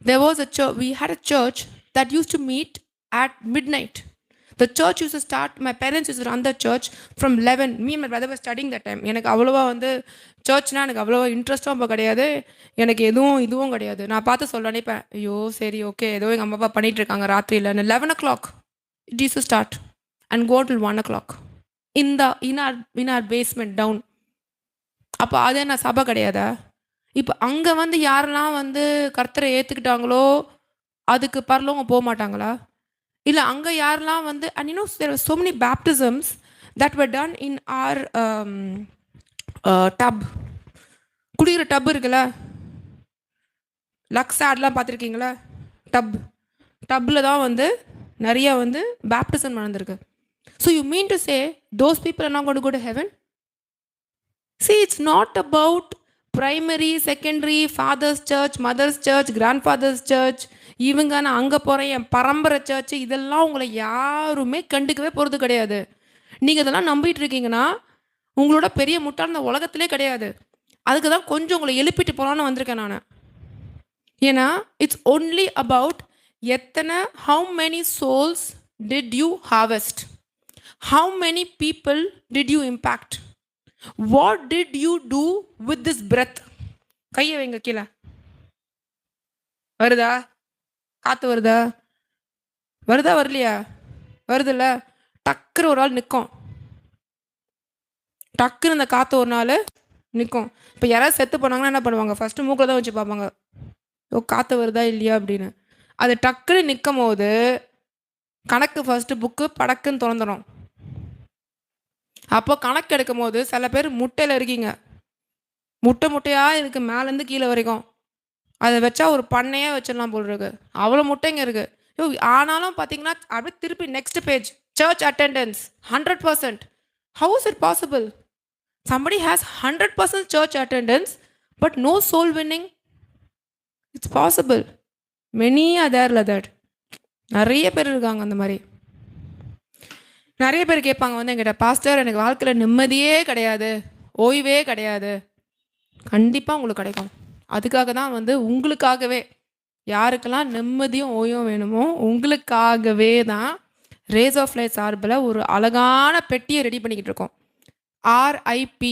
there was a church, we had a church that used to meet at midnight. The church used to start, my parents used to run the church from 11. Me and my brother were studying that time. எனக்கு அவ்வளோவா சர்ச்னால் எனக்கு அவ்வளோவா இன்ட்ரெஸ்ட்டும் அப்போ கிடையாது, எனக்கு இதுவும் கிடையாது. நான் பார்த்து சொல்ல நினைப்பேன், ஐயோ சரி ஓகே, ஏதோ எங்கள் அம்மா அப்பா பண்ணிகிட்ருக்காங்க ராத்திரியில். 11 o'clock it used to start and go till 1 o'clock in our basement down. அப்போ அது என்ன சபை கிடையாதா? இப்போ அங்கே யாரெல்லாம் கர்த்தரை ஏற்றுக்கிட்டாங்களோ அதுக்கு பரலவங்க போக மாட்டாங்களா? இல்லை அங்கே யாரெல்லாம் and there were so many baptisms that were done in our tub. குடிக்கிற டப் இருக்குல்ல, லக்ஸ் ஆட்லாம் பார்த்துருக்கீங்களா? டப்பில் தான் நிறைய பேப்டிசம் நடந்திருக்கு. So you mean to say those people are not going to go to heaven? See, it's not about primary, secondary, father's church, mother's church, grandfather's church, இவங்க நான் அங்கே போகிறேன், என் பரம்பரை சர்ச், இதெல்லாம் உங்களை யாருமே கண்டுக்கவே போகிறது கிடையாது. நீங்கள் இதெல்லாம் நம்பிட்டு இருக்கீங்கன்னா உங்களோட பெரிய முட்டாள் இந்த உலகத்திலே கிடையாது. அதுக்கு தான் கொஞ்சம் உங்களை எழுப்பிட்டு போகலான்னு வந்திருக்கேன் நான். ஏன்னா இட்ஸ் ஒன்லி அபவுட் எத்தனை, how many souls did you harvest, how many people did you impact, what did you do with this breath. கையை வைங்க கீழே. வருதா? காற்று வருதா? வரலையா? வருதுல்ல. டக்குன்னு ஒரு நாள் நிற்கும், டக்குன்னு இந்த காற்று ஒரு நாள் நிற்கும். இப்போ யாராவது செத்து போனாங்கன்னா என்ன பண்ணுவாங்க? ஃபஸ்ட்டு மூக்கில் தான் வச்சு பார்ப்பாங்க, காற்று வருதா இல்லையா அப்படின்னு. அது டக்குன்னு நிற்கும் போது கணக்கு ஃபஸ்ட்டு புக்கு படக்குன்னு திறந்துடும். அப்போ கணக்கு எடுக்கும் போது சில பேர் முட்டையில் இருக்கீங்க, முட்டையாக இருக்குது மேலேருந்து கீழே வரைக்கும். அதை வச்சா ஒரு பண்ணையே வச்சிடலாம் போல் இருக்கு, அவ்வளோ முட்டைங்க இருக்குது. ஆனாலும் பார்த்தீங்கன்னா அப்படியே திருப்பி next page, church attendance 100%. How is it possible? somebody has 100% church attendance but no soul winning. It's possible. Many are there like that. நிறைய பேர் இருக்காங்க அந்த மாதிரி. நிறைய பேர் கேட்பாங்க என்கிட்ட, பாஸ்டர் எனக்கு வாழ்க்கையில் நிம்மதியே கிடையாது, ஓய்வே கிடையாது. கண்டிப்பாக உங்களுக்கு கிடைக்கும். அதுக்காக தான் உங்களுக்காகவே, யாருக்கெல்லாம் நிம்மதியும் ஓய்வும் வேணுமோ உங்களுக்காகவே தான் ரேஸ் ஆஃப் லைட் சார்பில் ஒரு அழகான பெட்டியை ரெடி பண்ணிக்கிட்டு இருக்கோம். RIP,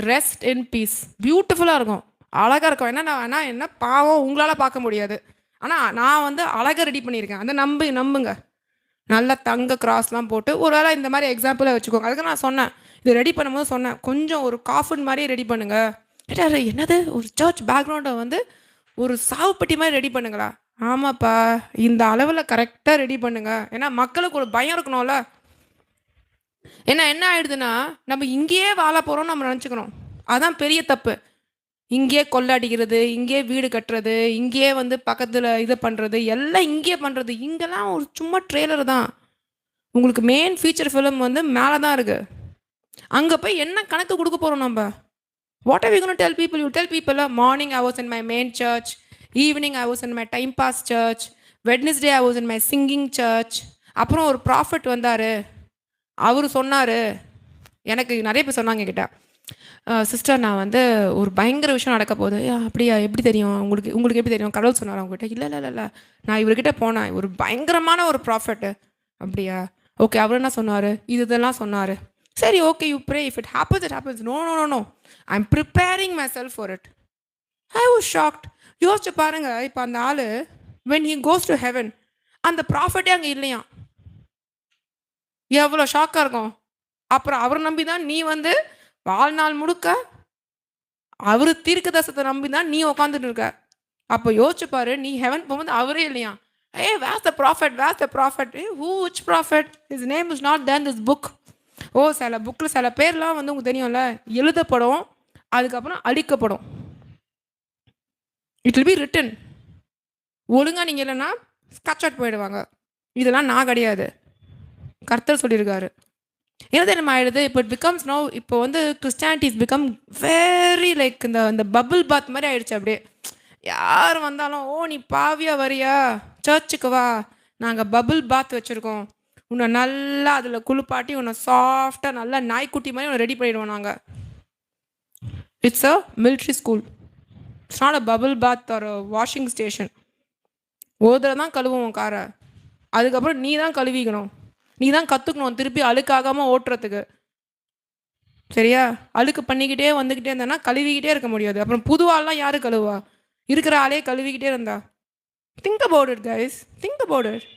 rest in peace. பியூட்டிஃபுல்லாக இருக்கும், அழகாக இருக்கும். என்ன என்ன பாவம் உங்களால் பார்க்க முடியாது, ஆனால் நான் அழகாக ரெடி பண்ணியிருக்கேன். அதை நம்புங்க. நல்லா தங்க கிராஸ்லாம் போட்டு ஒரு வேளை இந்த மாதிரி எக்ஸாம்பிளாக வச்சுக்கோங்க. அதுக்கு நான் சொன்னேன், இது ரெடி பண்ணும்போது சொன்னேன், கொஞ்சம் ஒரு காஃபின் மாதிரியே ரெடி பண்ணுங்க. என்னது ஒரு சர்ச் பேக்ரவுண்டை ஒரு சாவுப்பட்டி மாதிரி ரெடி பண்ணுங்களா? ஆமாப்பா, இந்த அளவில் கரெக்டாக ரெடி பண்ணுங்க. ஏன்னா மக்களுக்கு ஒரு பயம் இருக்கணும்ல. ஏன்னா என்ன ஆயிடுதுன்னா, நம்ம இங்கேயே வாழ போகிறோம்னு நம்ம நினச்சிக்கிறோம். அதுதான் பெரிய தப்பு. இங்கேயே கொள்ளாடிக்கிறது, இங்கேயே வீடு கட்டுறது, இங்கேயே பக்கத்தில் இதை பண்ணுறது, எல்லாம் இங்கேயே பண்ணுறது. இங்கெல்லாம் ஒரு சும்மா ட்ரெய்லர் தான். உங்களுக்கு மெயின் ஃபீச்சர் ஃபிலிம் மேலே தான் இருக்குது. அங்கே போய் என்ன கணக்கு கொடுக்க போகிறோம் நம்ம? What are we going to tell people? You tell people, morning I was in my main church, evening I was in my time pass church, Wednesday I was in my singing church. அப்புறம் ஒரு profit வந்தார், அவர் சொன்னார். எனக்கு நிறைய பேர் சொன்னாங்க என்கிட்ட, sister நான் வந்து ஒரு பயங்கர விஷயம் நடக்க போகுது. அப்படியா, எப்படி தெரியும் உங்களுக்கு? உங்களுக்கு எப்படி தெரியும்? கடவுள் சொன்னார் அவங்ககிட்ட? இல்லை இல்லை இல்லை, நான் இவர்கிட்ட போனேன், ஒரு பயங்கரமான ஒரு ப்ராஃபெட்டு. அப்படியா, ஓகே. அவர் என்ன சொன்னார்? இதெல்லாம் சொன்னார். சரி, okay, you pray, if it happens it happens. No no no no, I am preparing myself for it. I was shocked. யோசிச்சு பாருங்க, இப்போ அந்த ஆள் when he goes to heaven, அந்த ப்ராஃபட்டே அங்கே இல்லையா? எவ்வளோ ஷாக்காக இருக்கும். அப்புறம் அவரை நம்பி தான் நீ வந்து வாழ்நாள் முழுக்க அவர் தீர்க்க தரிசனத்தை நம்பி தான் நீ உட்காந்துட்டு இருக்க. அப்போ யோசிச்சு பாரு, நீ ஹெவன் போகும்போது அவரே இல்லையா? Where's the prophet, where's the prophet? Who which prophet? His name is not there in this book. Oh, சில புக்கில் சில பேர்லாம் வந்து உங்களுக்கு தெரியும்ல, எழுதப்படும், அதுக்கப்புறம் அழிக்கப்படும். It will be written. ஒழுங்காக நீங்கள் இல்லைன்னா ஸ்கட்ச் போயிடுவாங்க. இதெல்லாம் நான் கிடையாது, கர்த்தர் சொல்லியிருக்காரு. என்ன தெரியுமா ஆயிடுது? இப்போ இட் பிகம்ஸ் நோ, இப்போ வந்து Christianity is become very like இந்த பபுள் பாத் மாதிரி ஆயிடுச்சு. அப்படியே யார் வந்தாலும், ஓ நீ பாவியா வரியா, சர்ச்சுக்கு வா, நாங்கள் பபுள் பாத் வச்சுருக்கோம், உன்னை நல்லா அதில் குளிப்பாட்டி உன்னை சாஃப்டாக நல்லா நாய்க்குட்டி மாதிரி உன்னை ரெடி பண்ணிடுவோம் நாங்கள். It's a military school. It's not a bubble bath ஒரு வாஷிங் ஸ்டேஷன். ஓதுல தான் கழுவுவோம் காரை, அதுக்கப்புறம் நீ தான் கழுவிக்கணும், நீ தான் கற்றுக்கணும் திருப்பி அழுக்காகாமல் ஓட்டுறதுக்கு. சரியா? அழுக்கு பண்ணிக்கிட்டே வந்துக்கிட்டே இருந்தேன்னா கழுவிக்கிட்டே இருக்க முடியாது. அப்புறம் புது ஆள்லாம் யார் கழுவா? இருக்கிற ஆளே கழுவிக்கிட்டே இருந்தா. Think about it guys, think about it.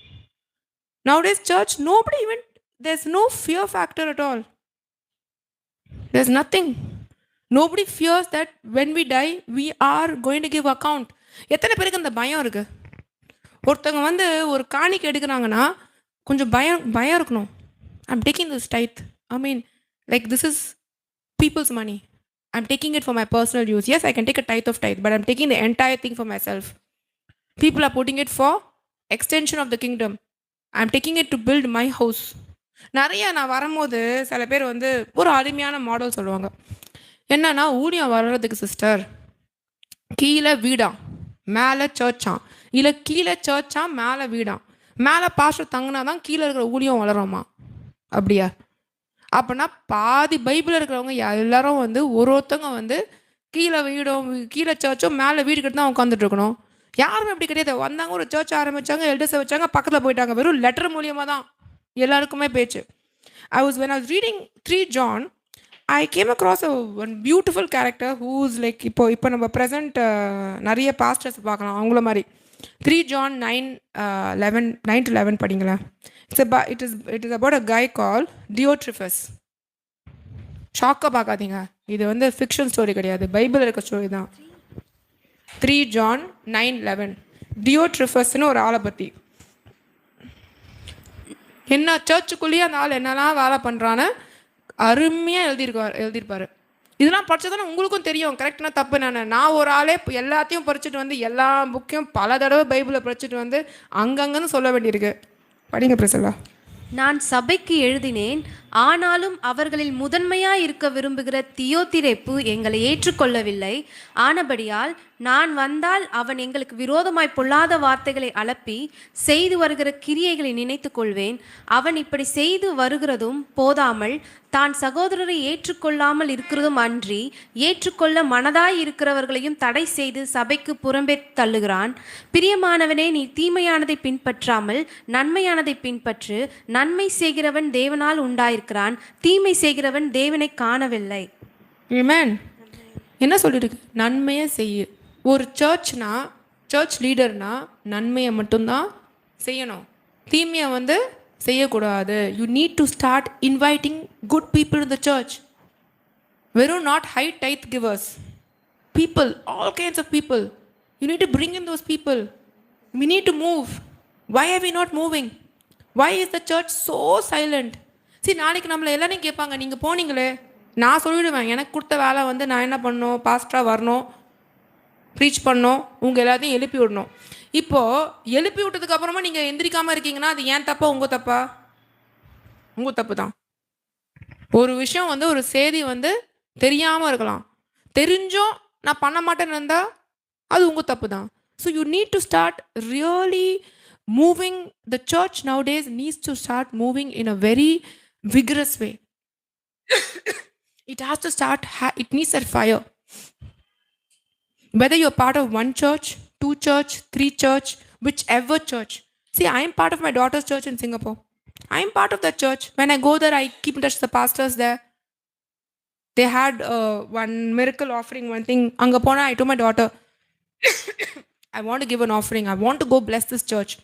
Nowadays church, nobody even, there's no fear factor at all. There's nothing. Nobody fears that when we die we are going to give account. எத்தனை பேருக்கு அந்த பயம் இருக்கு? ஒருத்தவங்க வந்து ஒரு காணிக்கை எடுக்கிறாங்கன்னா கொஞ்சம் பயம் இருக்கணும். I'm taking this tithe, I mean like this is people's money, I'm taking it for my personal use. Yes, I can take a tithe of tithe, but I'm taking the entire thing for myself. People are putting it for extension of the kingdom. I'm taking it to build my house. நிறைய நான் வரும்போது சில பேர் வந்து ஒரு அருமையான model சொல்லுவாங்க. என்னன்னா, ஊழியம் வர்றதுக்கு சிஸ்டர் கீழே வீடாம் மேலே சர்ச்சாம், இல்லை கீழே சர்ச்சாம் மேலே வீடாம், மேலே பாஸ்டர் தங்கினா தான் கீழே இருக்கிற ஊழியம் வளருமா? அப்படியா? அப்படின்னா பாதி பைபிளில் இருக்கிறவங்க எல்லாரும் வந்து ஒருத்தவங்க வந்து கீழே வீடும் கீழே சர்ச்சும் மேலே வீடு கிட்ட தான் உட்காந்துட்டு இருக்கணும். யாருமே அப்படி கிடையாது. வந்தாங்க, ஒரு சர்ச் ஆரம்பித்தாங்க, எல்டர்ஸை வச்சாங்க, பக்கத்தில் போயிட்டாங்க. வெறும் லெட்டர் மூலியமாக தான் எல்லாருக்குமே பேச்சு. when I was reading 3 John, I came across one beautiful character who's like, இப்போ நம்ம ப்ரெசென்ட் நிறைய பாஸ்டர்ஸ் பார்க்கலாம் அவங்கள மாதிரி. 3 John 9-11 படிங்களா. It is about a guy called Diotrephes. ஷாக்காக பார்க்காதீங்க, இது வந்து ஃபிக்ஷன் ஸ்டோரி கிடையாது, பைபிள் இருக்க ஸ்டோரி தான். 3 John 9-11 டியோட்ரிஃபஸ்னு ஒரு ஆளை பற்றி. என்ன சர்ச்சுக்குள்ளேயே அந்த ஆள் என்னெல்லாம் வேலை பண்ணுறான்னு அருமையாக எழுதியிருப்பார். இதெல்லாம் படித்ததானே உங்களுக்கும் தெரியும் கரெக்ட்னா தப்பு. நான் ஒரு ஆளே எல்லாத்தையும் படிச்சுட்டு வந்து எல்லா புக்கையும் பல தடவை பைபிளை படிச்சுட்டு வந்து அங்கங்கன்னு சொல்ல வேண்டியிருக்கு. படிங்க பிரசல்லா. நான் சபைக்கு எழுதினேன், ஆனாலும் அவர்களில் முதன்மையாய் இருக்க விரும்புகிற தியோதிரேப்பு எங்களை ஏற்றுக்கொள்ளவில்லை. ஆனபடியால் நான் வந்தால் அவன் எங்களுக்கு விரோதமாய் பொல்லாத வார்த்தைகளை அலப்பி செய்து வருகிற கிரியைகளை நினைத்து கொள்வேன். அவன் இப்படி செய்து வருகிறதும் போதாமல் தான் சகோதரரை ஏற்றுக்கொள்ளாமல் இருக்கிறதும் அன்றி ஏற்றுக்கொள்ள மனதாய் இருக்கிறவர்களையும் தடை செய்து சபைக்கு புறம்பே தள்ளுகிறான். பிரியமானவனே, நீ தீமையானதை பின்பற்றாமல் நன்மையானதை பின்பற்று. நன்மை செய்கிறவன் தேவனால் உண்டாயிருக்கிறான், தீமை செய்கிறவன் தேவனை காணவில்லை. ஆமென். என்ன சொல்லியிருக்கு? நன்மையை செய்ய. ஒரு சர்ச் லீடர்னா நன்மையை மட்டும்தான் செய்யணும், தீமையை வந்து செய்யக்கூடாது. You need to start inviting good people in the church. வெறும் not high tithe givers, people, all kinds of people. You need to bring in those people. We need to move. Why are we not moving? Why is the church so silent? சரி, நாளைக்கு நம்மளை எல்லாரையும் கேட்பாங்க, நீங்கள் போனீங்களே. நான் சொல்லிவிடுவேன், எனக்கு கொடுத்த வேலை வந்து நான் என்ன பண்ணணும், பாஸ்டராக வரணும், ப்ரீச் பண்ணணும், உங்கள் எல்லாத்தையும் எழுப்பி விடணும். இப்போது எழுப்பி விட்டதுக்கு அப்புறமா நீங்கள் எந்திரிக்காமல் இருக்கீங்கன்னா அது ஏன் தப்பா உங்கள் தப்பா? உங்கள் தப்பு தான். ஒரு விஷயம் வந்து ஒரு செய்தி வந்து தெரியாமல் இருக்கலாம், தெரிஞ்சும் நான் பண்ண மாட்டேன்னு இருந்தால் அது உங்கள் தப்பு தான். So you need to start really moving. The church nowadays needs to start moving in a very vigorous way. It has to start, it needs that fire. Whether you're part of one church, two church, three church, whichever church. See, I am part of my daughter's church in Singapore. I am part of that church. When I go there, I keep in touch with the pastors there. They had one miracle offering, one thing. Anga pona, I told my daughter, I want to give an offering. I want to go bless this church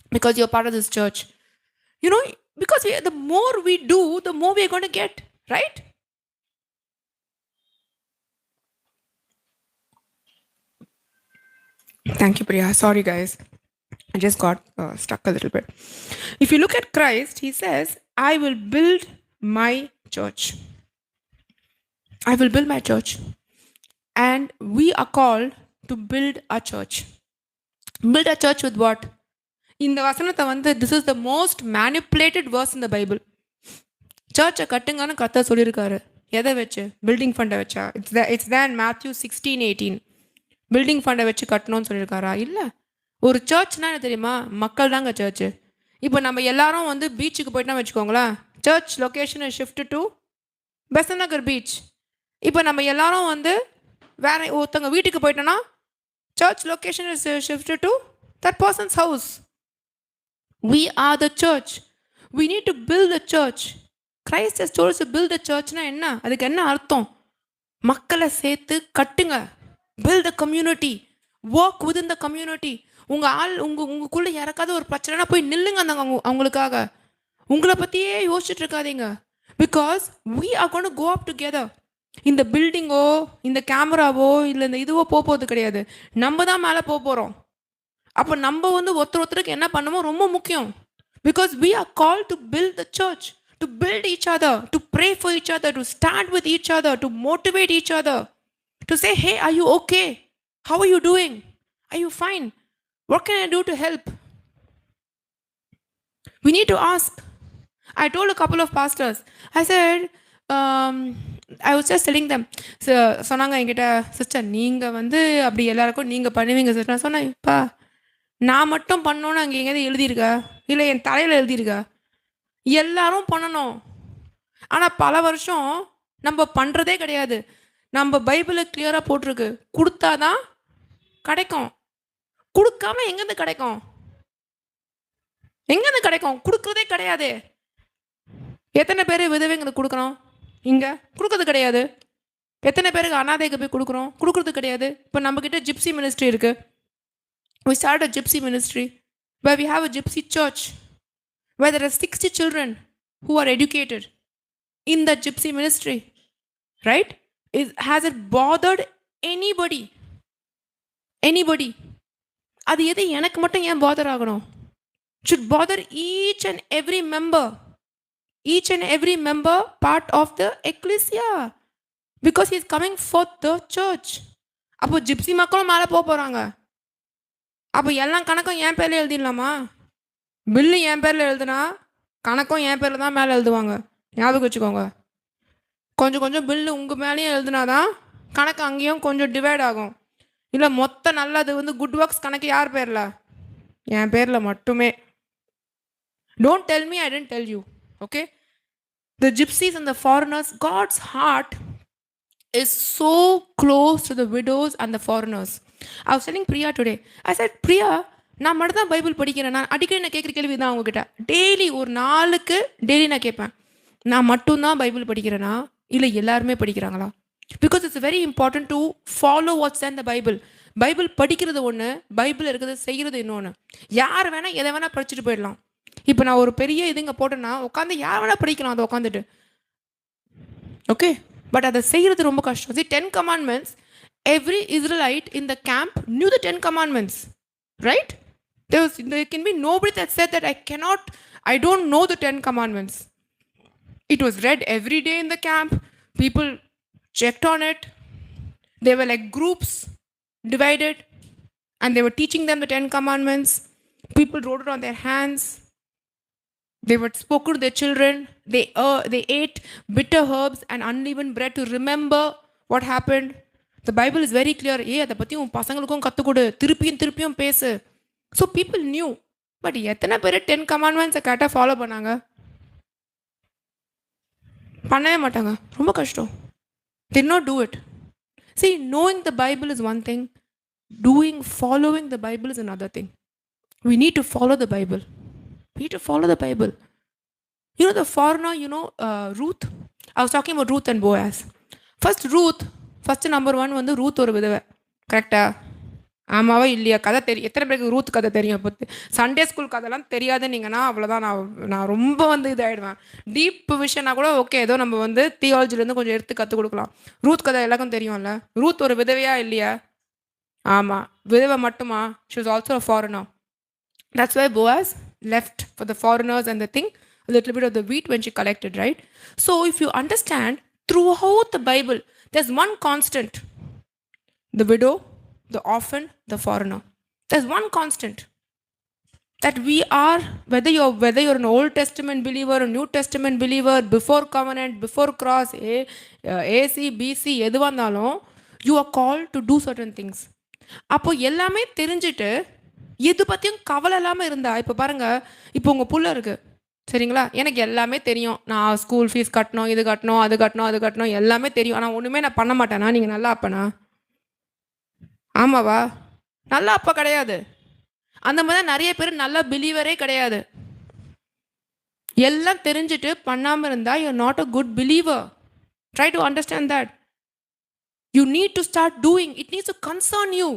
because you're part of this church. You know, because the more we do, the more we're going to get, right? Thank you, Priya. Sorry, guys. I just got stuck a little bit. If you look at Christ, he says, I will build my church. I will build my church. And we are called to build a church. Build a church with what? இந்த வசனத்தை வந்து this is the most manipulated verse in the Bible. சர்ச்சை கட்டுங்கன்னு கர்த்தர் சொல்லியிருக்காரு. எதை வச்சு? Building ஃபண்டை வச்சா? It's than Matthew 16:18. பில்டிங் ஃபண்டை வச்சு கட்டணும்னு சொல்லியிருக்காரா? இல்லை. ஒரு சர்ச்னா என்ன தெரியுமா? மக்கள் தாங்க சர்ச்சு. இப்போ நம்ம எல்லாரும் வந்து பீச்சுக்கு போயிட்டோம்னா வச்சுக்கோங்களேன், church location shift to Besant Nagar beach. இப்போ நம்ம எல்லாரும் வந்து வேற ஒருத்தவங்க வீட்டுக்கு போயிட்டோன்னா church location is shift to that person's house. We are the church. We need to build the church. Christ has told us to build the churchனா என்ன? அதுக்கு என்ன அர்த்தம்? மக்களை சேர்த்து கட்டுங்க. Build the community. Work within the community. உங்களுக்குள்ள யாருக்காவது ஒரு பிரச்சனைனா போய் நில்லுங்க அந்த அவங்களுக்காக. உங்களை பற்றியே யோசிச்சுட்டு இருக்காதீங்க. Because we are going to go up together. இந்த பில்டிங்கோ இந்த கேமராவோ இல்லை இந்த இதுவோ போகிறது கிடையாது. நம்ம தான் மேலே போகிறோம். அப்போ நம்ம வந்து ஒருத்தருக்கு என்ன பண்ணுமோ ரொம்ப முக்கியம். Because we are called to build the church, to build each other, to pray for each other, to stand with each other, to motivate each other, to say, hey, are you okay? How are you doing? Are you fine? What can I do to help? We need to ask. I told a couple of pastors, I said, I was just telling them, சொன்னாங்க என்கிட்ட, sister நீங்கள் வந்து அப்படி எல்லாருக்கும் நீங்கள் பண்ணுவீங்க sister. நான் சொன்னேன், இப்பா நான் மட்டும் பண்ணோன்னு அங்கே எங்கேயாவது எழுதியிருக்கா? இல்லை என் தலையில் எழுதியிருக்கா? எல்லாரும் பண்ணணும். ஆனால் பல வருஷம் நம்ம பண்ணுறதே கிடையாது. நம்ம பைபிளில் கிளியராக போட்டிருக்கு, கொடுத்தாதான் கிடைக்கும். கொடுக்காம எங்கேருந்து கிடைக்கும்? எங்கேருந்து கிடைக்கும்? கொடுக்குறதே கிடையாது. எத்தனை பேர் விதவைங்களுக்கு கொடுக்குறோம்? இங்கே கொடுக்கறது கிடையாது. எத்தனை பேருக்கு அனாதைக்கு போய் கொடுக்குறோம்? கொடுக்குறது கிடையாது. இப்போ நம்மக்கிட்ட ஜிப்சி மினிஸ்ட்ரி இருக்குது. We started a gypsy ministry where we have a gypsy church where there are 60 children who are educated in the gypsy ministry. Right? Has it bothered anybody? Anybody? அது எது எனக்கு மட்டும் ஏன் bother ஆகணும்? Should bother each and every member. Each and every member part of the ecclesia. Because he is coming for the church. அப்போ gypsy மக்களும் மேலே போகிறாங்க. அப்போ எல்லாம் கணக்கும் என் பேரில் எழுதிடலாமா? பில்லு என் பேரில் எழுதுனா கணக்கும் என் பேரில் தான் மேலே எழுதுவாங்க. ஞாபகம் வச்சுக்கோங்க. கொஞ்சம் கொஞ்சம் பில்லு உங்கள் மேலேயும் எழுதுனாதான் கணக்கு அங்கேயும் கொஞ்சம் டிவைட் ஆகும். இல்லை மொத்த நல்லது வந்து குட் ஒர்க்ஸ் கணக்கு யார் பேரில்? என் பேரில் மட்டுமே. Don't tell me I didn't tell you. Okay? The gypsies and the foreigners, God's heart is so close to the widows and the foreigners. I was telling Priya today, I said, Priya, நான் மட்டும் தான் Bible படிக்கிறேன். நான் அடிக்கடி நான் கேட்குற கேள்வி தான் அவங்ககிட்ட. டெய்லி ஒரு நாளுக்கு டெய்லி நான் கேட்பேன், நான் மட்டும்தான் பைபிள் படிக்கிறேன்னா இல்லை எல்லாருமே படிக்கிறாங்களா? Because it's very important to follow watts in the Bible. Bible படிக்கிறது ஒன்று, பைபிள் இருக்கிறது செய்கிறது இன்னொன்று. யார் வேணால் எதை வேணால் படிச்சுட்டு போயிடலாம். இப்போ நான் ஒரு பெரிய இதுங்க போட்டேன்னா உட்காந்து யார் வேணால் படிக்கலாம் அதை உட்காந்துட்டு. ஓகே? But அதை செய்கிறது ரொம்ப கஷ்டம். See, 10 commandments, every Israelite in the camp knew the 10 commandments, right? There can be nobody that said that I don't know the 10 commandments. It was read every day in the camp. People checked on it. They were like groups divided and they were teaching them the 10 commandments. People wrote it on their hands. They were spoken to their children. They ate bitter herbs and unleavened bread to remember what happened. The Bible is very clear. அதை பற்றி உன் பசங்களுக்கும் கற்றுக்கொடு, திருப்பியும் பேசு. So people new. But எத்தனை பேர் 10 commandments கேட்டால் follow பண்ணாங்க? பண்ணவே மாட்டாங்க, ரொம்ப கஷ்டம். Did not do it. See, knowing the Bible is one thing, following the Bible is another thing. We need to follow the Bible. We need to follow the Bible. You know the foreigner, Ruth? I was talking about Ruth and Boaz. First number one வந்து Ruth ஒரு விதவை, கரெக்டா? ஆமாவா இல்லையா? கதை தெரியும். எத்தனை பேருக்கு ரூத் கதை தெரியும்? இப்போ சண்டே ஸ்கூல் கதைலாம் தெரியாதுன்னீங்கன்னா அவ்வளோதான், நான் ரொம்ப வந்து இதாகிடுவேன். டீப் விஷயம்னா கூட ஓகே, ஏதோ நம்ம வந்து தியாலஜிலேருந்து கொஞ்சம் எடுத்து கற்றுக் கொடுக்கலாம். ரூத் கதை எல்லாருக்கும் தெரியும்ல. ரூத் ஒரு விதவையா இல்லையா? ஆமாம், விதவை மட்டுமா? She was also a foreigner. That's why Boaz left for the foreigners and the thing, a little bit of the wheat when she collected, right? So if you understand, throughout the Bible, there's one constant. The widow, the orphan, the foreigner. There's one constant. That we are, whether you're an Old Testament believer, a New Testament believer, before covenant, before cross, AC, BC, எதுவாக இருந்தாலும், you are called to do certain things. அப்போ எல்லாமே தெரிஞ்சுட்டு எது பற்றியும் கவலை இல்லாமல் இருந்தா, இப்போ பாருங்கள், இப்போ உங்கள் புள்ள இருக்குது சரிங்களா, எனக்கு எல்லாமே தெரியும், நான் ஸ்கூல் ஃபீஸ் கட்டணும், இது கட்டணும், அது கட்டணும், அது கட்டணும், எல்லாமே தெரியும், ஆனால் ஒன்றுமே நான் பண்ண மாட்டேனா? நீங்கள் நல்லா அப்பனா? ஆமாவா? நல்ல அப்பா கிடையாது. அந்த மாதிரி தான் நிறைய பேர் நல்ல பிலீவரே கிடையாது. எல்லாம் தெரிஞ்சுட்டு பண்ணாமல் இருந்தால் you are not a good believer. Try to understand that. You need to start doing. It needs to concern you.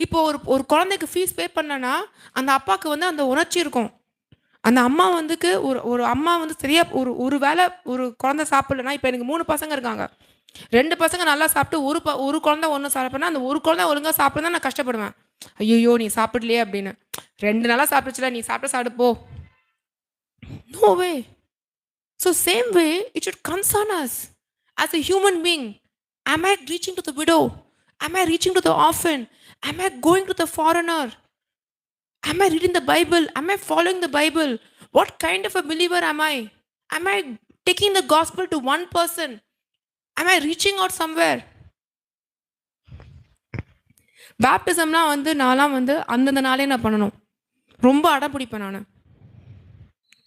இப்போ ஒரு குழந்தைக்கு ஃபீஸ் பே பண்ணனா அந்த அப்பாவுக்கு வந்து அந்த உணர்ச்சி இருக்கும். அந்த அம்மா வந்துக்கு ஒரு அம்மா வந்து சரியாக ஒரு வேளை ஒரு குழந்தை சாப்பிடலன்னா, இப்போ எனக்கு 3 பசங்க இருக்காங்க, 2 பசங்க நல்லா சாப்பிட்டு ஒரு குழந்தை ஒன்று சாப்பிட்னா, அந்த ஒரு குழந்தை ஒழுங்காக சாப்பிட்றதா நான் கஷ்டப்படுவேன். ஐயோ நீ சாப்பிடலையே அப்படின்னு. 2 நாளாக சாப்பிடுச்சுல, நீ சாப்பிட்டு போ. No way. So same way it should concern us as a human being. Am I reaching to the widow? Am I reaching to the orphan? Am I going to the foreigner? Am I reading the Bible? Am I following the Bible? What kind of a believer am I? Am I taking the gospel to one person? Am I reaching out somewhere? பேப்டிசம்லாம் வந்து நான்லாம் வந்து அந்தந்த நாளே நான் பண்ணணும். ரொம்ப அடம் பிடிப்பேன் நான்.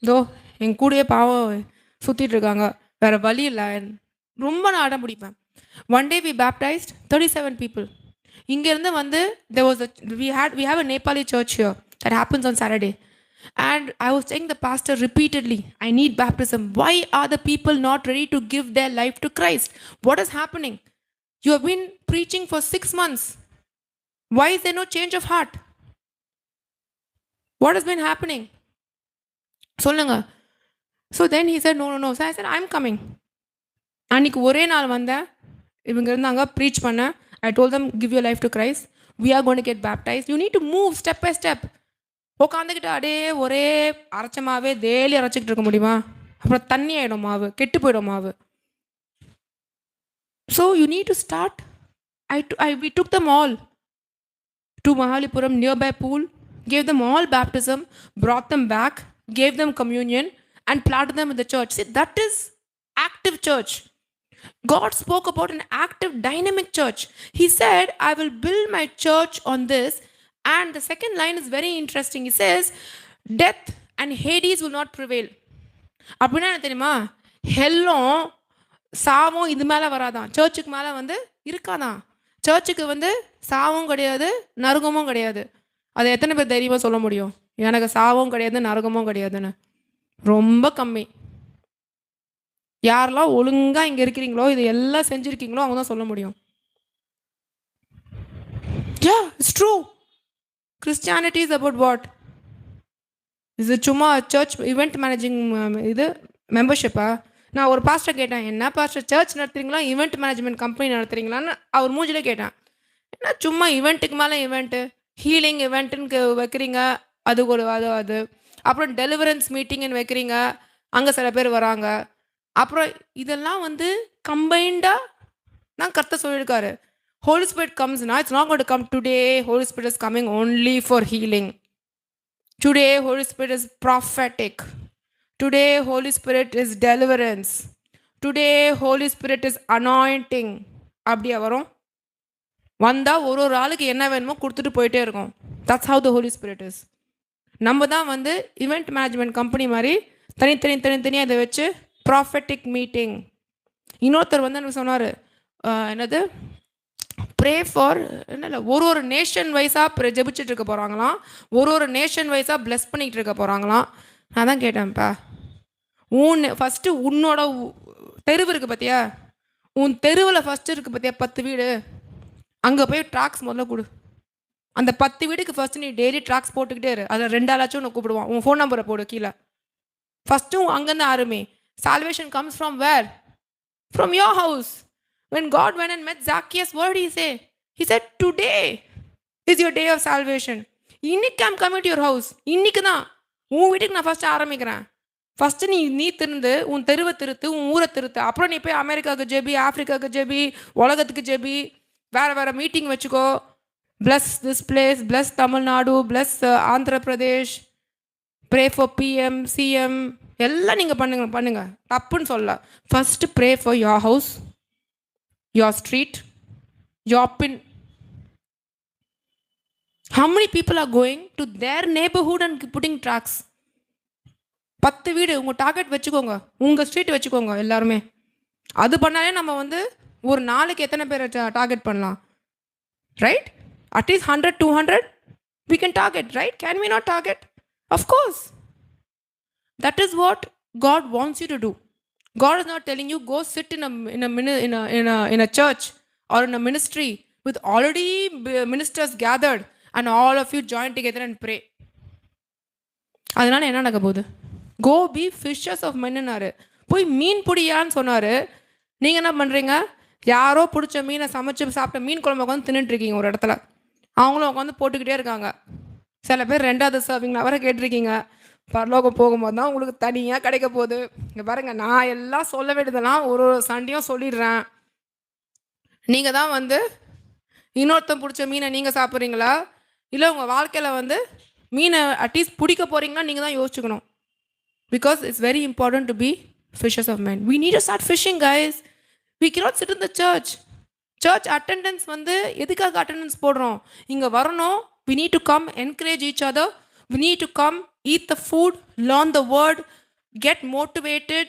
இதோ என் கூடயே பாவம் சுற்றிட்டு இருக்காங்க, வேறு வழி இல்லை, ரொம்ப நான் அடம் பிடிப்பேன். One day we baptized 37 people. இங்கேருந்து வந்து we have a Nepali church here that happens on Saturday. And I was telling the pastor repeatedly, I need baptism. Why are the people not ready to give their life to Christ? What is happening? You have been preaching for 6 months. Why is there no change of heart? What has been happening? சொல்லுங்க. So then he said, no. So I said, I'm coming. அன்றைக்கி ஒரே நாள் வந்தேன், இவங்க இருந்தாங்க, preach பண்ணேன். I told them, give your life to Christ. We are going to get baptized. You need to move step by step. உட்காந்துக்கிட்டு அப்படியே ஒரே அரைச்சமாவே டெய்லி அரைச்சிக்கிட்டு இருக்க முடியுமா? அப்புறம் தண்ணி ஆகிடும் மாவு, கெட்டு போயிடும் மாவு. So you need to start. We took them all to Mahalipuram nearby pool, gave them all baptism, brought them back, gave them communion and planted them in the church. See, that is active church. God spoke about an active, dynamic church. He said, I will build my church on this. And the second line is very interesting. He says, death and Hades will not prevail. அப்படின்னா என்ன தெரியுமா? ஹெல்லும் சாவும் இது மேலே வராதான், சர்ச்சுக்கு மேலே வந்து இருக்காதான். சர்ச்சுக்கு வந்து சாவும் கிடையாது, நரகமும் கிடையாது. அதை எத்தனை பேர் தைரியமாக சொல்ல முடியும்? எனக்கு சாவும் கிடையாது, நரகமும் கிடையாதுன்னு. ரொம்ப கம்மி. யாரெல்லாம் ஒழுங்காக இங்கே இருக்கிறீங்களோ, இது எல்லாம் செஞ்சுருக்கீங்களோ, அவங்க தான் சொல்ல முடியும். Yeah, it's true. Christianity is about what? இது சும்மா சர்ச் இவெண்ட் மேனேஜிங் இது மெம்பர்ஷிப்பா? நான் ஒரு பாஸ்டர் கேட்டேன், என்ன பாஸ்டர் சர்ச் நடத்துறீங்களா, ஈவெண்ட் மேனேஜ்மெண்ட் கம்பெனி நடத்துறீங்களான்னு அவர் மூஞ்சிலே கேட்டேன். ஏன்னா சும்மா ஈவெண்ட்டுக்கு மேலே ஈவெண்ட்டு, ஹீலிங் ஈவெண்ட்டுன்னு வைக்கிறீங்க, அது அப்புறம் டெலிவரன்ஸ் மீட்டிங்னு வைக்கிறீங்க, அங்கே சில பேர் வராங்க. அப்புறம் இதெல்லாம் வந்து கம்பைண்டாக தான் கர்த்தர் சொல்லியிருக்காரு. Holy Spirit comes now, it's not going to come today. Holy Spirit is coming only for healing. Today Holy Spirit is prophetic. Today Holy Spirit is deliverance. Today Holy Spirit is anointing. அப்படியே வரும். வந்தால் ஒரு ஆளுக்கு என்ன வேணுமோ கொடுத்துட்டு போயிட்டே இருக்கும். That's how the Holy Spirit is. நம்ம தான் வந்து ஈவெண்ட் மேனேஜ்மெண்ட் கம்பெனி மாதிரி தனித்தனியாக இதை வச்சு ப்ராஃபெட்டிக் மீட்டிங், இன்னொருத்தர் வந்து எனக்கு சொன்னார், என்னது ப்ரே ஃபார் என்ன ஒரு நேஷன் வைஸாக ஜெபிச்சுட்டு இருக்க போகிறாங்களாம், ஒரு நேஷன் வைஸாக பிளஸ் பண்ணிகிட்டு இருக்க போகிறாங்களாம். நான் தான் கேட்டேன்ப்பா, ஃபஸ்ட்டு உன்னோட தெருவு இருக்குது பார்த்தியா, உன் தெருவில் ஃபஸ்ட்டு இருக்குது பார்த்தியா 10 வீடு, அங்கே போய் ட்ராக்ஸ் முதல்ல கொடு. அந்த 10 வீடுக்கு ஃபஸ்ட்டு நீ டெய்லி ட்ராக்ஸ் போட்டுக்கிட்டே இரு. அதில் 2 ஆளாச்சும் உன்னை கூப்பிடுவான். உன் ஃபோன் நம்பரை போடு கீழே. ஃபஸ்ட்டும் அங்கேருந்து ஆரம்பி. Salvation comes from where? From your house. When God went and met Zacchaeus, what did he say? He said, today is your day of salvation. இன்னைக்கு I'm coming to your house. இன்னைக்கு தான் உன் வீட்டுக்கு நான் ஃபஸ்ட்டு ஆரம்பிக்கிறேன். First நீ திருந்து உன் தெருவை திருத்து, உன் ஊரை திருத்து. அப்புறம் நீ போய் அமெரிக்காவுக்கு ஜெபி, ஆஃப்ரிக்காவுக்கு ஜெபி, உலகத்துக்கு ஜெபி, வேறு மீட்டிங் வச்சுக்கோ. Bless this place, bless Tamil Nadu, bless Andhra Pradesh, pray for PM, CM, எல்லாம் நீங்கள் பண்ணுங்க, தப்புன்னு சொல்ல. First pray for your house, your street, your pin. How many people are going to their neighborhood and putting tracks? 10 வீடு உங்கள் டார்கெட் வச்சுக்கோங்க, உங்கள் ஸ்ட்ரீட் வச்சுக்கோங்க எல்லாருமே. அது பண்ணாலே நம்ம வந்து ஒரு நாளைக்கு எத்தனை பேரை டார்கெட் பண்ணலாம், right? At least 100, 200 we can target, right? Can we not target? Of course. That is what God wants you to do. God is not telling you go sit in a church or in a ministry with already ministers gathered and all of you join together and pray. அதனால என்ன நடக்க போகுது? கோ B Fisher's of மென்னாரு. போய் மீன் பிடியான்னு சொன்னார். நீங்கள் என்ன பண்ணுறீங்க? யாரோ பிடிச்ச மீனை சமைச்சு சாப்பிட்ட மீன் குழம்பு உட்காந்து தின்னுட்டுருக்கீங்க ஒரு இடத்துல. அவங்களும் உட்காந்து போட்டுக்கிட்டே இருக்காங்க. சில பேர் 2வது சர்விங்ல வர கேட்டிருக்கீங்க. பரலோகம் போகும்போது தான் உங்களுக்கு தனியாக கிடைக்க போகுது. இங்கே பாருங்கள், நான் எல்லாம் சொல்ல வேண்டியதெல்லாம் ஒரு சண்டையும் சொல்லிடுறேன். நீங்கள் தான் வந்து இன்னொருத்தன் பிடிச்ச மீனை நீங்கள் சாப்பிட்றீங்களா, இல்லை உங்கள் வாழ்க்கையில் வந்து மீனை அட்லீஸ்ட் பிடிக்க போகிறீங்களா, நீங்கள் தான் யோசிச்சுக்கணும். Because it's very important to be fishers of men. We need to start fishing, guys. We cannot sit in the church. Church attendance வந்து எதுக்காக attendance போடுறோம்? இங்கே வரணும். We need to come encourage each other. We need to come eat the food, learn the word, get motivated.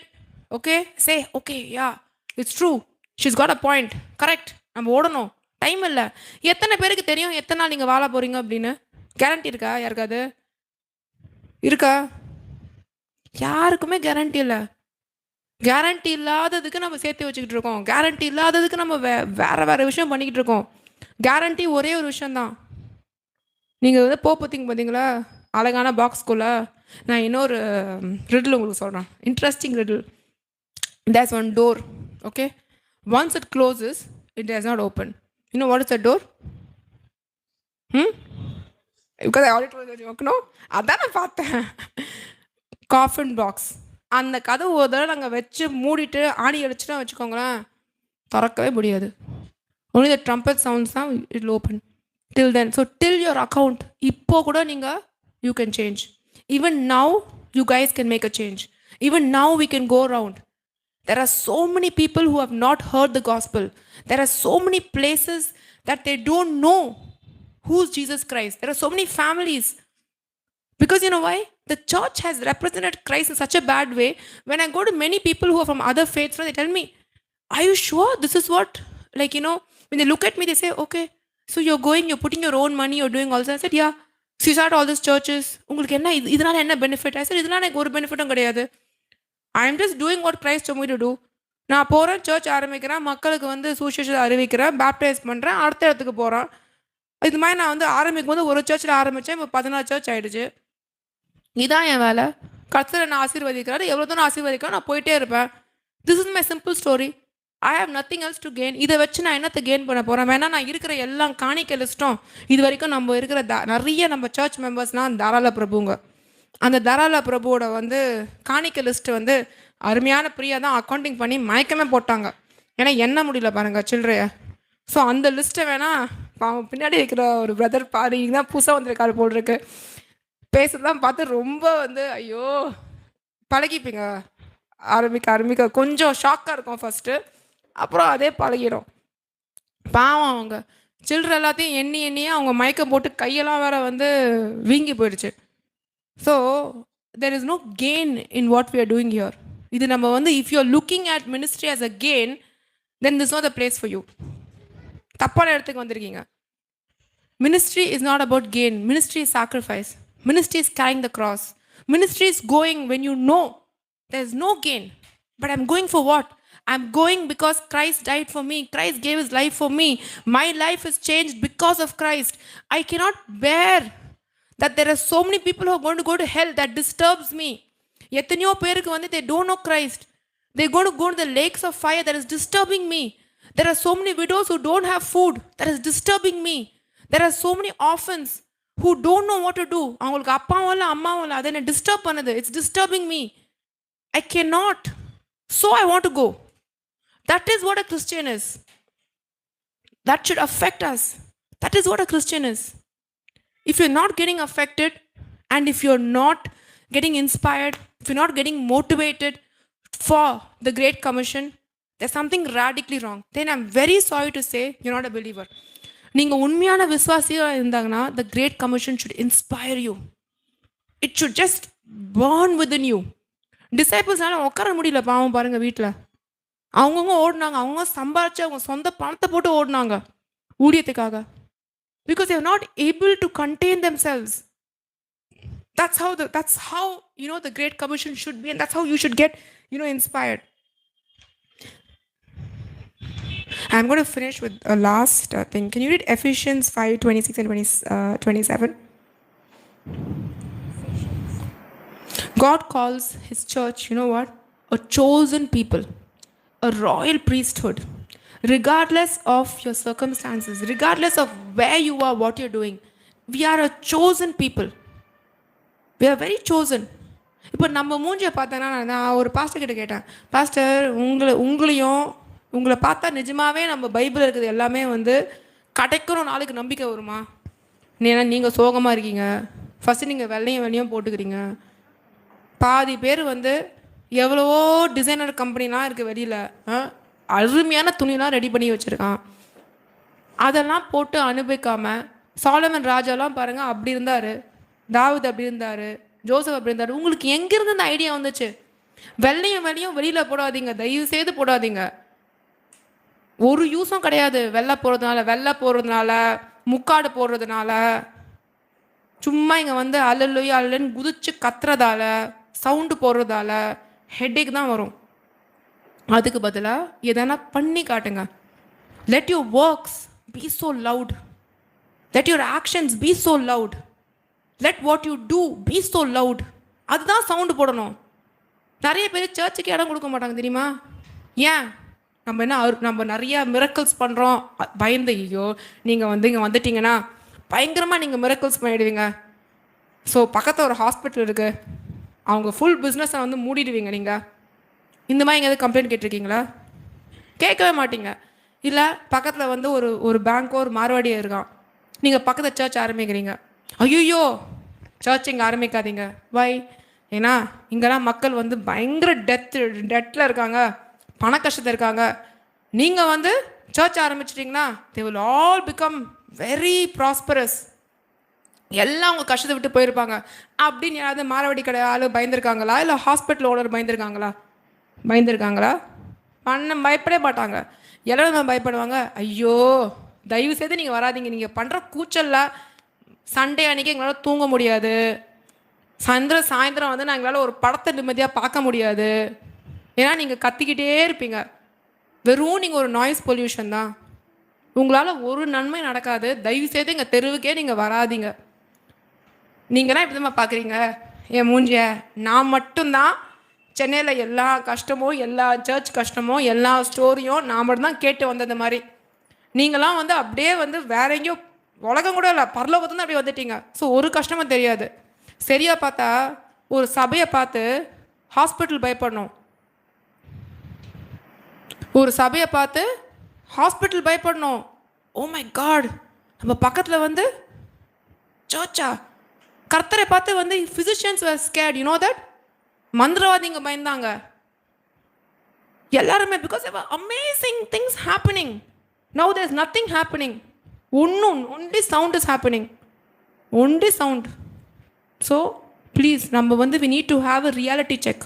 Okay? Say, okay, yeah, it's true. She's got a point. Correct. நம்ம ஓடணும். Time இல்லை. எத்தனை பேருக்கு தெரியும் எத்தனை நாள் நீங்கள் வாழ போகிறீங்க அப்படின்னு? கேரண்டி இருக்கா யாருக்காது? இருக்கா? யாருக்குமே கேரண்டி இல்லை. கேரண்டி இல்லாததுக்கு நம்ம சேர்த்து வச்சுக்கிட்டு இருக்கோம். கேரண்டி இல்லாததுக்கு நம்ம வேறு விஷயம் பண்ணிக்கிட்டு இருக்கோம். கேரண்டி ஒரே ஒரு விஷயந்தான். நீங்கள் வந்து பார்த்தீங்களா அழகான பாக்ஸ்குள்ளே? நான் இன்னொரு ரிடில் உங்களுக்கு சொல்கிறேன், interesting riddle. There's one door. Okay, once it closes it does not open. You know what is a door? Because I already told you, no? அதான் நான் பார்த்தேன். Caffeine box. அந்த கதவு ஒரு தடவை நாங்கள் வச்சு மூடிட்டு ஆணி அடிச்சுட்டா வச்சுக்கோங்களேன், திறக்கவே முடியாது. only the trumpet sounds தான் it will open. Till then, so till your account, இப்போ கூட நீங்கள் you can change. Even now you guys can make a change. Even now we can go around. There are so many people who have not heard the gospel. There are so many places that they don't know who's Jesus Christ. There are so many families. Because you know why? The church has represented Christ in such a bad way. When I go to many people who are from other faiths, they tell me, are you sure this is what? Like, you know, when they look at me, they say, okay, so you're going, you're putting your own money, you're doing all this. I said, yeah. So you start all these churches. உங்களுக்கு என்ன இதனால என்ன benefit? I said, இதனால எனக்கு ஒரு பெனிஃபிட்டும் கிடையாது. I am just doing what Christ told me to do. நான் போகிறேன், சர்ச் ஆரம்பிக்கிறேன், மக்களுக்கு வந்து சுவிசேஷத்தை அறிவிக்கிறேன், பேப்டைஸ் பண்ணுறேன், அடுத்த இடத்துக்கு போகிறேன். இது மாதிரி நான் வந்து ஆரம்பிக்கும் போது ஒரு சர்ச்சில் ஆரம்பித்தேன், இப்போ 14 சர்ச் ஆகிடுச்சு. இதான் என் வேலை. கர்த்தர் நான் ஆசீர்வதிக்கிறாரு, எவ்வளோ தான் ஆசீர்வதிக்கிறேன், நான் போயிட்டே இருப்பேன். This is my simple story. I have nothing else to gain. இதை வச்சு நான் என்னத்தை கெயின் பண்ண போகிறேன்? வேணா நான் இருக்கிற எல்லாம் காணிக்க லிஸ்ட்டும் இது வரைக்கும் நம்ம இருக்கிற நிறைய நம்ம சர்ச் மெம்பர்ஸ்னால் தாராள பிரபுங்க. அந்த தாராள பிரபுவோட வந்து காணிக்க லிஸ்ட்டு வந்து அருமையான பிரியா தான் அக்கௌண்டிங் பண்ணி மயக்கமே போட்டாங்க. ஏன்னா என்ன முடியல பாருங்கள் சில்லறைய. ஸோ அந்த லிஸ்ட்டை வேணால் பின்னாடி இருக்கிற ஒரு பிரதர் பாரு தான் புதுசாக வந்திருக்காரு போட்டிருக்கு, பேசுறதான் பார்த்து ரொம்ப வந்து ஐயோ பழகிப்பீங்க. ஆரம்பிக்க கொஞ்சம் ஷாக்காக இருக்கும் ஃபஸ்ட்டு, அப்புறம் அதே பழகிடும். பாவம் அவங்க சில்லறை எல்லாத்தையும் எண்ணியே அவங்க மயக்கம் போட்டு கையெல்லாம் வேற வந்து வீங்கி போயிடுச்சு. So there is no gain in what we are doing here. இது நம்ம வந்து if you are looking at ministry as a gain then this not the place for you. தப்பான இடத்துக்கு வந்திருக்கீங்க. Ministry is not about gain. Ministry is sacrifice. Ministry is carrying the cross. Ministry is going when you know there's no gain. But I'm going for what? I'm going because Christ died for me. Christ gave his life for me. My life is changed because of Christ. I cannot bear that there are so many people who are going to go to hell. That disturbs me. எத்தனையோ பேருக்கு வந்து they don't know Christ. They're going to go to the lakes of fire. That is disturbing me. There are so many widows who don't have food. That is disturbing me. There are so many orphans who don't know what to do. அவங்களுக்கு அப்பாவும் இல்லை அம்மாவும் இல்லை. அதை என்ன disturb பண்ணுது. It's disturbing me. I cannot. So I want to go. That is what a Christian is. That should affect us. That is what a Christian is. If you're not getting affected and if you're not getting inspired, if you're not getting motivated for the Great Commission, there's something radically wrong. Then I'm very sorry to say you're not a believer. நீங்கள் உண்மையான விசுவாசியாக இருந்தாங்கன்னா the Great Commission should inspire you. It should just burn within you. டிசைபிள்ஸ்னால உட்கார முடியல பாவம் பாருங்கள். வீட்டில் அவங்கவுங்க ஓடினாங்க. அவங்க சம்பாரிச்சு அவங்க சொந்த பணத்தை போட்டு ஓடினாங்க ஊழியத்துக்காக. Because they are not able to contain themselves. That's how the Great Commission should be, and that's how you should get inspired. I'm going to finish with a last thing. Can you read Ephesians 5:26 and 27? God calls his church, you know what? A chosen people, a royal priesthood, regardless of your circumstances, regardless of where you are, what you're doing. We are a chosen people. We are very chosen. இப்போ நம்ம மூஞ்சியை பார்த்தோன்னா, நான் ஒரு pastor கிட்ட கேட்டேன், pastor உங்களை பார்த்தா நிஜமாகவே நம்ம பைபிள் இருக்குது எல்லாமே வந்து கிடைக்கிற நாளுக்கு நம்பிக்கை வருமா? ஏன்னா நீங்கள் சோகமாக இருக்கீங்க. ஃபஸ்ட்டு நீங்கள் வெள்ளையும் போட்டுக்கிறீங்க. பாதி பேர் வந்து எவ்வளவோ டிசைனர் கம்பெனிலாம் இருக்குது வெளியில், அருமையான துணிலாம் ரெடி பண்ணி வச்சுருக்கான். அதெல்லாம் போட்டு அனுபவிக்காமல் சாலமன் ராஜாலாம் பாருங்கள் அப்படி இருந்தார், தாவீது அப்படி இருந்தார், ஜோசப் அப்படி இருந்தார். உங்களுக்கு எங்கேருந்து இந்த ஐடியா வந்துச்சு? வெள்ளையும் வெளியில் போடாதீங்க, தயவு செய்து போடாதீங்க. ஒரு யூஸும் கிடையாது. வெள்ளை போடுறதுனால முக்காடு போடுறதுனால, சும்மா இங்கே வந்து அல்லன்னு குதிச்சு கத்துறதால, சவுண்டு போடுறதால ஹெட்டேக் தான் வரும். அதுக்கு பதிலாக எதனா பண்ணி காட்டுங்க. Let your works be so loud, let your actions be so loud, let what you do be so loud. அதுதான் சவுண்டு போடணும். நிறைய பேர் சர்ச்சுக்கு இடம் கொடுக்க மாட்டாங்க தெரியுமா? ஏன்? நம்ம நிறையா மிரக்கல்ஸ் பண்ணுறோம் பயந்து. ஐயோ நீங்கள் வந்து இங்கே வந்துட்டிங்கன்னா பயங்கரமாக நீங்கள் மிரக்கல்ஸ் பண்ணிடுவீங்க. ஸோ பக்கத்தில் ஒரு ஹாஸ்பிட்டல் இருக்குது, அவங்க ஃபுல் பிஸ்னஸை வந்து மூடிடுவீங்க. நீங்கள் இந்த மாதிரி எங்கேயாவது கம்ப்ளைண்ட் கேட்டிருக்கீங்களா? கேட்கவே மாட்டீங்க. இல்லை பக்கத்தில் வந்து ஒரு பேங்க்கோ ஒரு மார்வாடியோ இருக்கான், நீங்கள் பக்கத்தில் சர்ச் ஆரம்பிக்கிறீங்க. ஐயோ சர்ச் இங்கே ஆரம்பிக்காதீங்க. வை? ஏன்னா இங்கெல்லாம் மக்கள் வந்து பயங்கர டெட்டில் இருக்காங்க, பண கஷ்டத்தில் இருக்காங்க. நீங்கள் வந்து search ஆரம்பிச்சிட்டிங்கன்னா they will all become very prosperous. எல்லாம் அவங்க கஷ்டத்தை விட்டு போயிருப்பாங்க அப்படின்னு யாராவது மாரவாடி கடை ஆள் பயந்துருக்காங்களா? இல்லை ஹாஸ்பிட்டல் ஓனர் பயந்துருக்காங்களா? பயப்படவே மாட்டாங்க. எல்லாரும் பயப்படுவாங்க. ஐயோ தயவு செய்து நீங்கள் வராதிங்க, நீங்கள் பண்ணுற கூச்சலில் சண்டே அன்றைக்கி எங்களால் தூங்க முடியாது, சாயந்தரம் வந்து நான் எங்களால் ஒரு படத்தை நிம்மதியாக பார்க்க முடியாது. ஏன்னா நீங்கள் கத்திக்கிட்டே இருப்பீங்க. வெறும் நீங்கள் ஒரு நாய்ஸ் பொல்யூஷன் தான். உங்களால் ஒரு நன்மை நடக்காது. தயவுசெய்து எங்கள் தெருவுக்கே நீங்கள் வராதிங்க. நீங்கள்லாம் இப்படி தான் பார்க்குறீங்க என் மூஞ்சிய. நான் மட்டும்தான் சென்னையில் எல்லா கஷ்டமும், எல்லா சர்ச் கஷ்டமும், எல்லா ஸ்டோரியும் நான் மட்டும்தான் கேட்டு வந்தது மாதிரி. நீங்களாம் வந்து அப்படியே வந்து வேற எங்கேயோ உலகம் கூட இல்லை, பரலோகத்துலேருந்து அப்படியே வந்துட்டீங்க. ஸோ ஒரு கஷ்டமும் தெரியாது. சரியாக பார்த்தா ஒரு சபையை பார்த்து ஹாஸ்பிட்டல் பயப்படணும், ஒரு சபையை பார்த்து ஹாஸ்பிட்டல் பயப்படணும். ஓ மை காட், நம்ம பக்கத்தில் வந்து சர்ச்சா? கர்த்தரை பார்த்து வந்து physicians were scared, you know that? மந்திரவாதிங்க பயந்தாங்க எல்லாருமே. Because amazing things happening. Now there is nothing happening. Only sound is happening, only sound. So please நம்ம வந்து we need to have a reality check.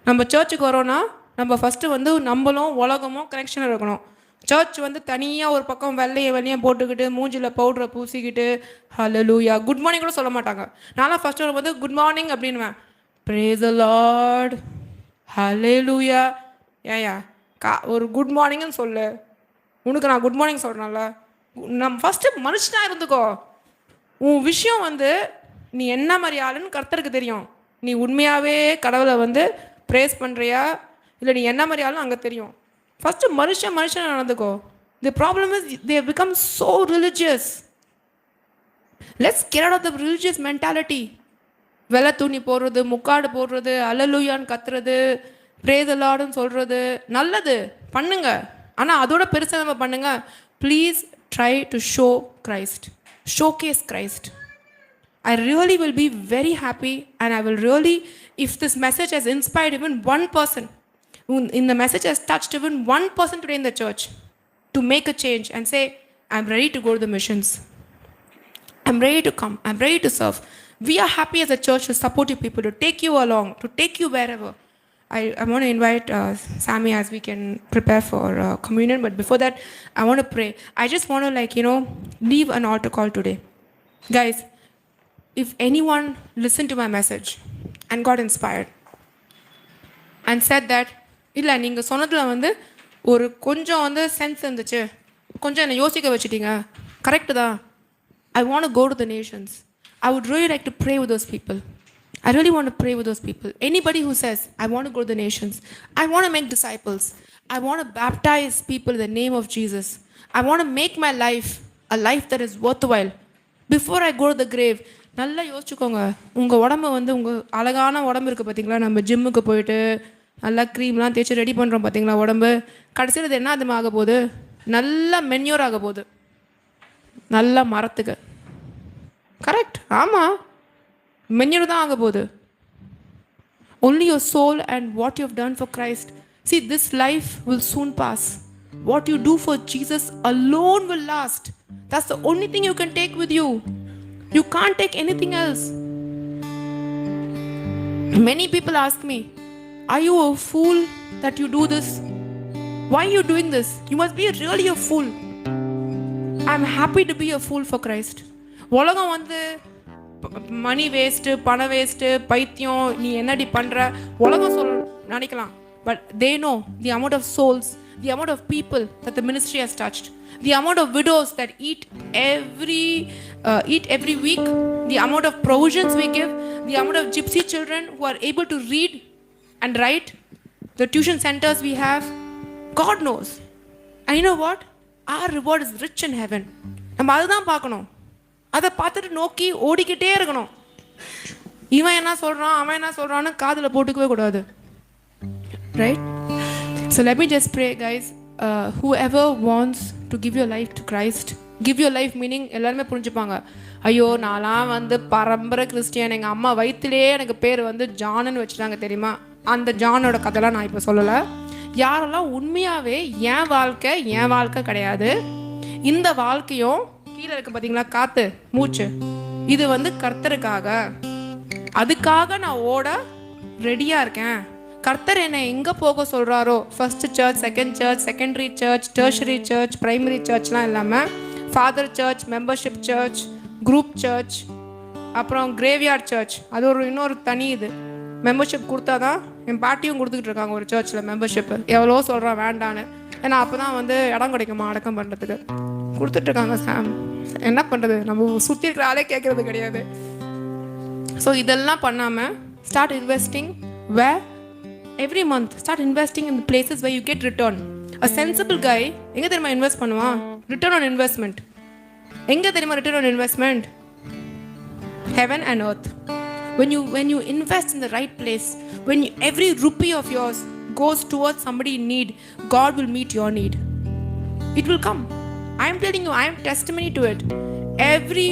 நம்ம சர்ச்சுக்கு வரோன்னா நம்ம ஃபஸ்ட்டு வந்து நம்மளும் உலகமும் கனெக்ஷன் இருக்கணும். சர்ச் வந்து தனியாக ஒரு பக்கம் வெள்ளையை போட்டுக்கிட்டு மூஞ்சில் பவுடரை பூசிக்கிட்டு ஹல்லேலூயா குட் மார்னிங் கூட சொல்ல மாட்டாங்க. நான்லாம் ஃபஸ்ட்டு வரும்போது குட் மார்னிங் அப்படின்னுவேன். Praise the lord hallelujah. ஏயா ஒரு குட் மார்னிங்னு சொல்லு. உனக்கு நான் குட் மார்னிங் சொல்கிறேன்ல. நம்ம ஃபஸ்ட்டு மனுஷனாக இருந்துக்கோ. உன் விஷயம் வந்து நீ என்ன மாதிரி ஆளுன்னு கர்த்தருக்கு தெரியும். நீ உண்மையாகவே கடவுளை வந்து ப்ரேஸ் பண்ணுறியா இல்லை நீ என்ன மாதிரி ஆளுன்னு அங்கே தெரியும். ஃபஸ்ட்டு மனுஷனாக நடந்துக்கோ. The problem is they become so religious. Let's get out of the religious mentality. வெள்ளை துணி போடுறது, முக்காடு போடுறது, அல்லேலூயான்னு கத்துறது, பிரேஸ் தி லார்ட்னு சொல்கிறது நல்லது பண்ணுங்க. ஆனால் அதோட பெருசாக நம்ம பண்ணுங்க. Please try to show Christ, showcase Christ. I really will be very happy and I will really, if this message has inspired even one person, in the message has touched even one person today in the church to make a change and say, I'm ready to go to the missions. I'm ready to come. I'm ready to serve. We are happy as a church to support you people, to take you along, to take you wherever. I want to invite Sammy as we can prepare for communion. But before that, I want to pray. I just want to leave an altar call today. Guys, if anyone listened to my message and got inspired and said that, இல்லை நீங்கள் சொன்னதில் வந்து ஒரு கொஞ்சம் வந்து sense இருந்துச்சு, கொஞ்சம் என்னை யோசிக்க வச்சுட்டீங்க, கரெக்டு தான். I want to go to the nations. I would really like to pray with those people. I really want to pray with those people. Anybody who says, I want to go to the nations, I want to make disciples, I want to baptize people in the name of Jesus, I want to make my life a life that is worthwhile. Before I go to the grave, நல்லா யோசிச்சுக்கோங்க. உங்கள் உடம்பு வந்து உங்கள் அழகான உடம்பு இருக்குது பார்த்தீங்களா, நம்ம ஜிம்முக்கு போயிட்டு நல்லா க்ரீம்லாம் தேய்ச்சி ரெடி பண்ணுறோம் பார்த்தீங்களா உடம்பு, கடைசியில் இது என்ன அதுவும் ஆக போகுது, நல்லா மென்யூர் ஆக போகுது, நல்லா மரத்துக்கு. கரெக்ட், ஆமாம், மென்யூர் தான் ஆக போகுது. Only your soul and what you have done for Christ. See, this life will soon pass. What you do for Jesus alone will last. That's the only thing you can take with you. You can't take anything else. Many people ask me, are you a fool that you do this? Why are you doing this? You must be really a fool. I'm happy to be a fool for Christ. உலகம் வந்து மணி waste, பணம் waste, பைத்தியம், நீ என்னடி பண்ணுற உலகம் நினைக்கலாம். But they know the amount of souls, the amount of people that the ministry has touched, the amount of widows that eat every week, the amount of provisions we give, the amount of gypsy children who are able to read and write, the tuition centers we have. God knows. And you know what? Our reward is rich in heaven. நம்ம அதுதான் பார்க்கணும். அதை பார்த்துட்டு நோக்கி ஓடிக்கிட்டே இருக்கணும். இவன் என்ன சொல்கிறான், அவன் என்ன சொல்கிறான்னு காதில் போட்டுக்கவே கூடாது. Right? So let me just pray, guys. Whoever wants to give your life to Christ, give your life meaning எல்லாருமே புரிஞ்சுப்பாங்க. ஐயோ நான்லாம் வந்து பரம்பரை கிறிஸ்டியன், எங்கள் அம்மா வயிற்றுலேயே எனக்கு பேர் வந்து ஜானுன்னு வச்சுட்டாங்க தெரியுமா. அந்த ஜானோட கதைலாம் நான் இப்போ சொல்லலை. யாரெல்லாம் உண்மையாகவே என் வாழ்க்கை கிடையாது, இந்த வாழ்க்கையும் கீழே இருக்கு பார்த்தீங்களா காற்று மூச்சு, இது வந்து கர்த்தருக்காக, அதுக்காக நான் ஓட ரெடியாக இருக்கேன். கர்த்தர் என்னை எங்கே போக சொல்கிறாரோ, first church, second church, secondary church, tertiary church, primary சர்ச்லாம் இல்லாமல் father church, membership church, group church, அப்புறம் கிரேவ்யார்ட் சர்ச், அது இன்னொரு தனி இது. மெம்பர்ஷிப் கொடுத்தா தான், என் பாட்டியும் கொடுத்துக்கிட்டு இருக்காங்க ஒரு சர்ச்சில் மெம்பர்ஷிப்பு, எவ்வளோ சொல்கிறான் வேண்டான்னு. ஏன்னா அப்போ தான் வந்து இடம் கிடைக்குமா அடக்கம் பண்ணுறதுக்கு கொடுத்துட்ருக்காங்க. சாம் என்ன பண்ணுறது, நம்ம சுற்றி இருக்கிற ஆளே கேட்குறது கிடையாது. ஸோ இதெல்லாம் பண்ணாமல் start investing where every month. Start investing in places where you get return. A sensible guy எங்கே தெரியுமா இன்வெஸ்ட் பண்ணுவான்? Return on investment. எங்கே தெரியுமா return on investment? Heaven and earth. When you invest in the right place, when every rupee of yours goes towards somebody in need, God will meet your need. It will come. I am telling you, I am testimony to it. Every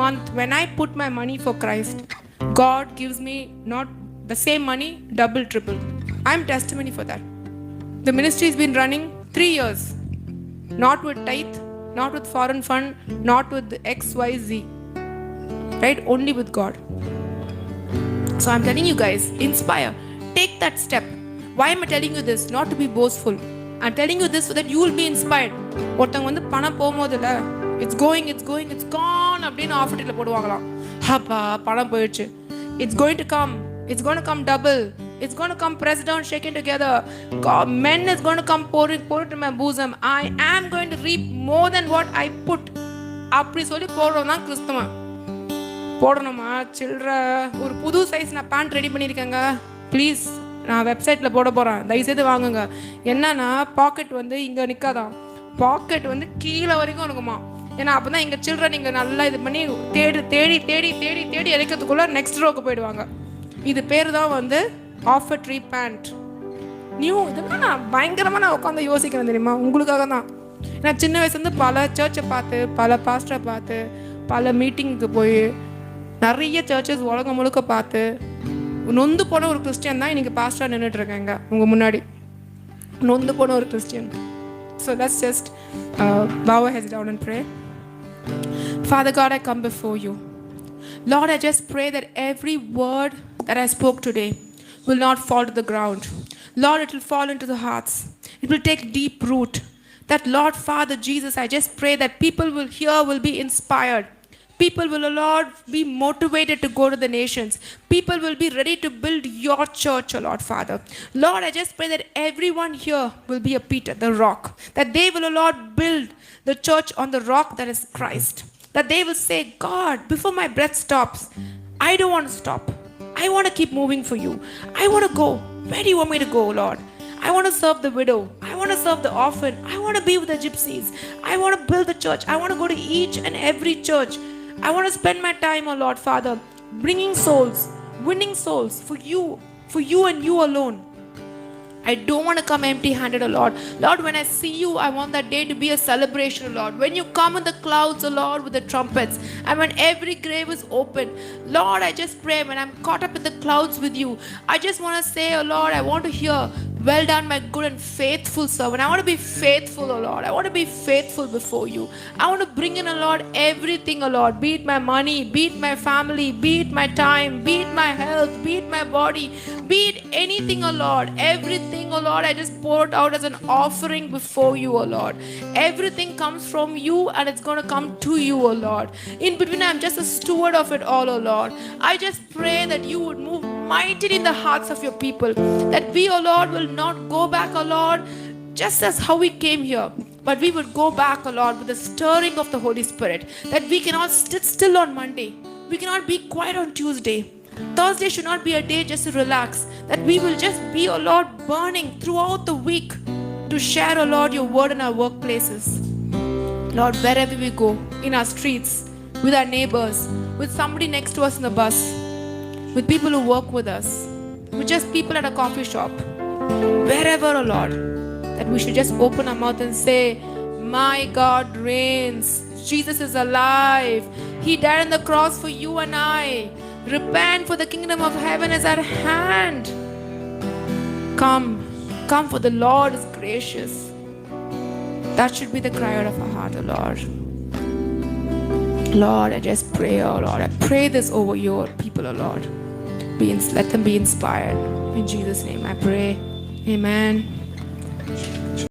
month when I put my money for Christ, God gives me not the same money, double, triple. I am testimony for that. The ministry has been running 3 years. Not with tithe, not with foreign fund, not with XYZ. Right? Only with God. So I'm telling you guys, inspire. take that step. Why am I telling you this? Not to be boastful. I'm telling you this so that you will be inspired. ஒருத்தவங்க வந்து பணம் போகும்போதுல it's gone அப்படின்னு ஆஃபர்ட்டில் போடுவாங்களாம். அப்பா பணம் போயிடுச்சு. It's going to come double. It's going to come pressed down, shaken together. God, men is going to come pour it in my bosom. I am going to reap more than what I put. அப்படி சொல்லி போடுறோம் தான் கிறிஸ்தவன். போடணுமா சில்லற ஒரு புது size நான் பேண்ட் ரெடி பண்ணியிருக்கேங்க, ப்ளீஸ் நான் வெப்சைட்டில் போட போகிறேன், தயவுசெய்து வாங்குங்க. என்னன்னா பாக்கெட் வந்து இங்கே நிற்காதான், பாக்கெட் வந்து கீழே வரைக்கும் இருக்குமா. ஏன்னா அப்போ தான் எங்கள் சில்ட்ரன் நீங்கள் நல்லா இது பண்ணி தேடி இறக்கிறதுக்குள்ளே நெக்ஸ்ட் ரோக்கு போயிடுவாங்க. இது பேர் தான் வந்து ஆஃபர் ட்ரீ பேண்ட். இதெல்லாம் நான் பயங்கரமாக நான் உட்காந்து யோசிக்கிறேன் தெரியுமா, உங்களுக்காக தான். நான் சின்ன வயசுலேருந்து பல சர்ச்சை பார்த்து, பல பாஸ்டரை பார்த்து, பல மீட்டிங்க்கு போய், நிறைய சர்ச்சஸ் உலகம் முழுக்க பார்த்து நொந்து போன ஒரு கிறிஸ்டியன் தான் இன்னைக்கு பாஸ்டராக நின்றுட்டு இருக்காங்க உங்கள் முன்னாடி. நொந்து போன ஒரு Christian. So let's just bow our heads down and pray. Father God, I come before you. Lord, I just pray that every word that I spoke today will not fall to the ground. Lord, it will fall into the hearts. It will take deep root. That Lord, Father Jesus, I just pray that people will hear, will be inspired. People will, Lord, be motivated to go to the nations. People will be ready to build your church, Lord, Father. Lord, I just pray that everyone here will be a Peter, the rock. That they will, Lord, build the church on the rock that is Christ. That they will say, God, before my breath stops, I don't want to stop. I want to keep moving for you. I want to go. Where do you want me to go, Lord? I want to serve the widow. I want to serve the orphan. I want to be with the gypsies. I want to build the church. I want to go to each and every church. I want to spend my time, oh Lord Father, bringing souls, winning souls for you and you alone. I don't want to come empty-handed, oh Lord. Lord, when I see you, I want that day to be a celebration, oh Lord. When you come in the clouds, oh Lord, with the trumpets, and when every grave is open, Lord, I just pray when I'm caught up in the clouds with you, I just want to say, oh Lord, I want to hear, well done, my good and faithful servant. I want to be faithful, oh Lord. I want to be faithful before you. I want to bring in, oh Lord, everything, oh Lord. Be it my money, be it my family, be it my time, be it my health, be it my body, be it anything, oh Lord. Everything, oh Lord, I just pour it out as an offering before you, oh Lord. Everything comes from you and it's going to come to you, oh Lord. In between, I'm just a steward of it all, oh Lord. I just pray that you would move mightily in the hearts of your people. That we, oh Lord, will not go back, oh Lord, just as how we came here, but we would go back, oh Lord, with the stirring of the Holy Spirit. That we cannot sit still on Monday. We cannot be quiet on Tuesday. Thursday should not be a day just to relax. That we will just be, oh Lord, burning throughout the week to share, oh Lord, your word in our workplaces. Lord, wherever we go, in our streets, with our neighbors, with somebody next to us in the bus, with people who work with us, with just people at a coffee shop, wherever, oh Lord, that we should just open our mouth and say, my God reigns. Jesus is alive. He died on the cross for you and I. Repent, for the kingdom of heaven is at hand. Come, for the Lord is gracious. That should be the cry out of our heart, oh Lord. Lord, I just pray, oh Lord, I pray this over your people, oh Lord. Let them be inspired. In Jesus' name I pray. Amen.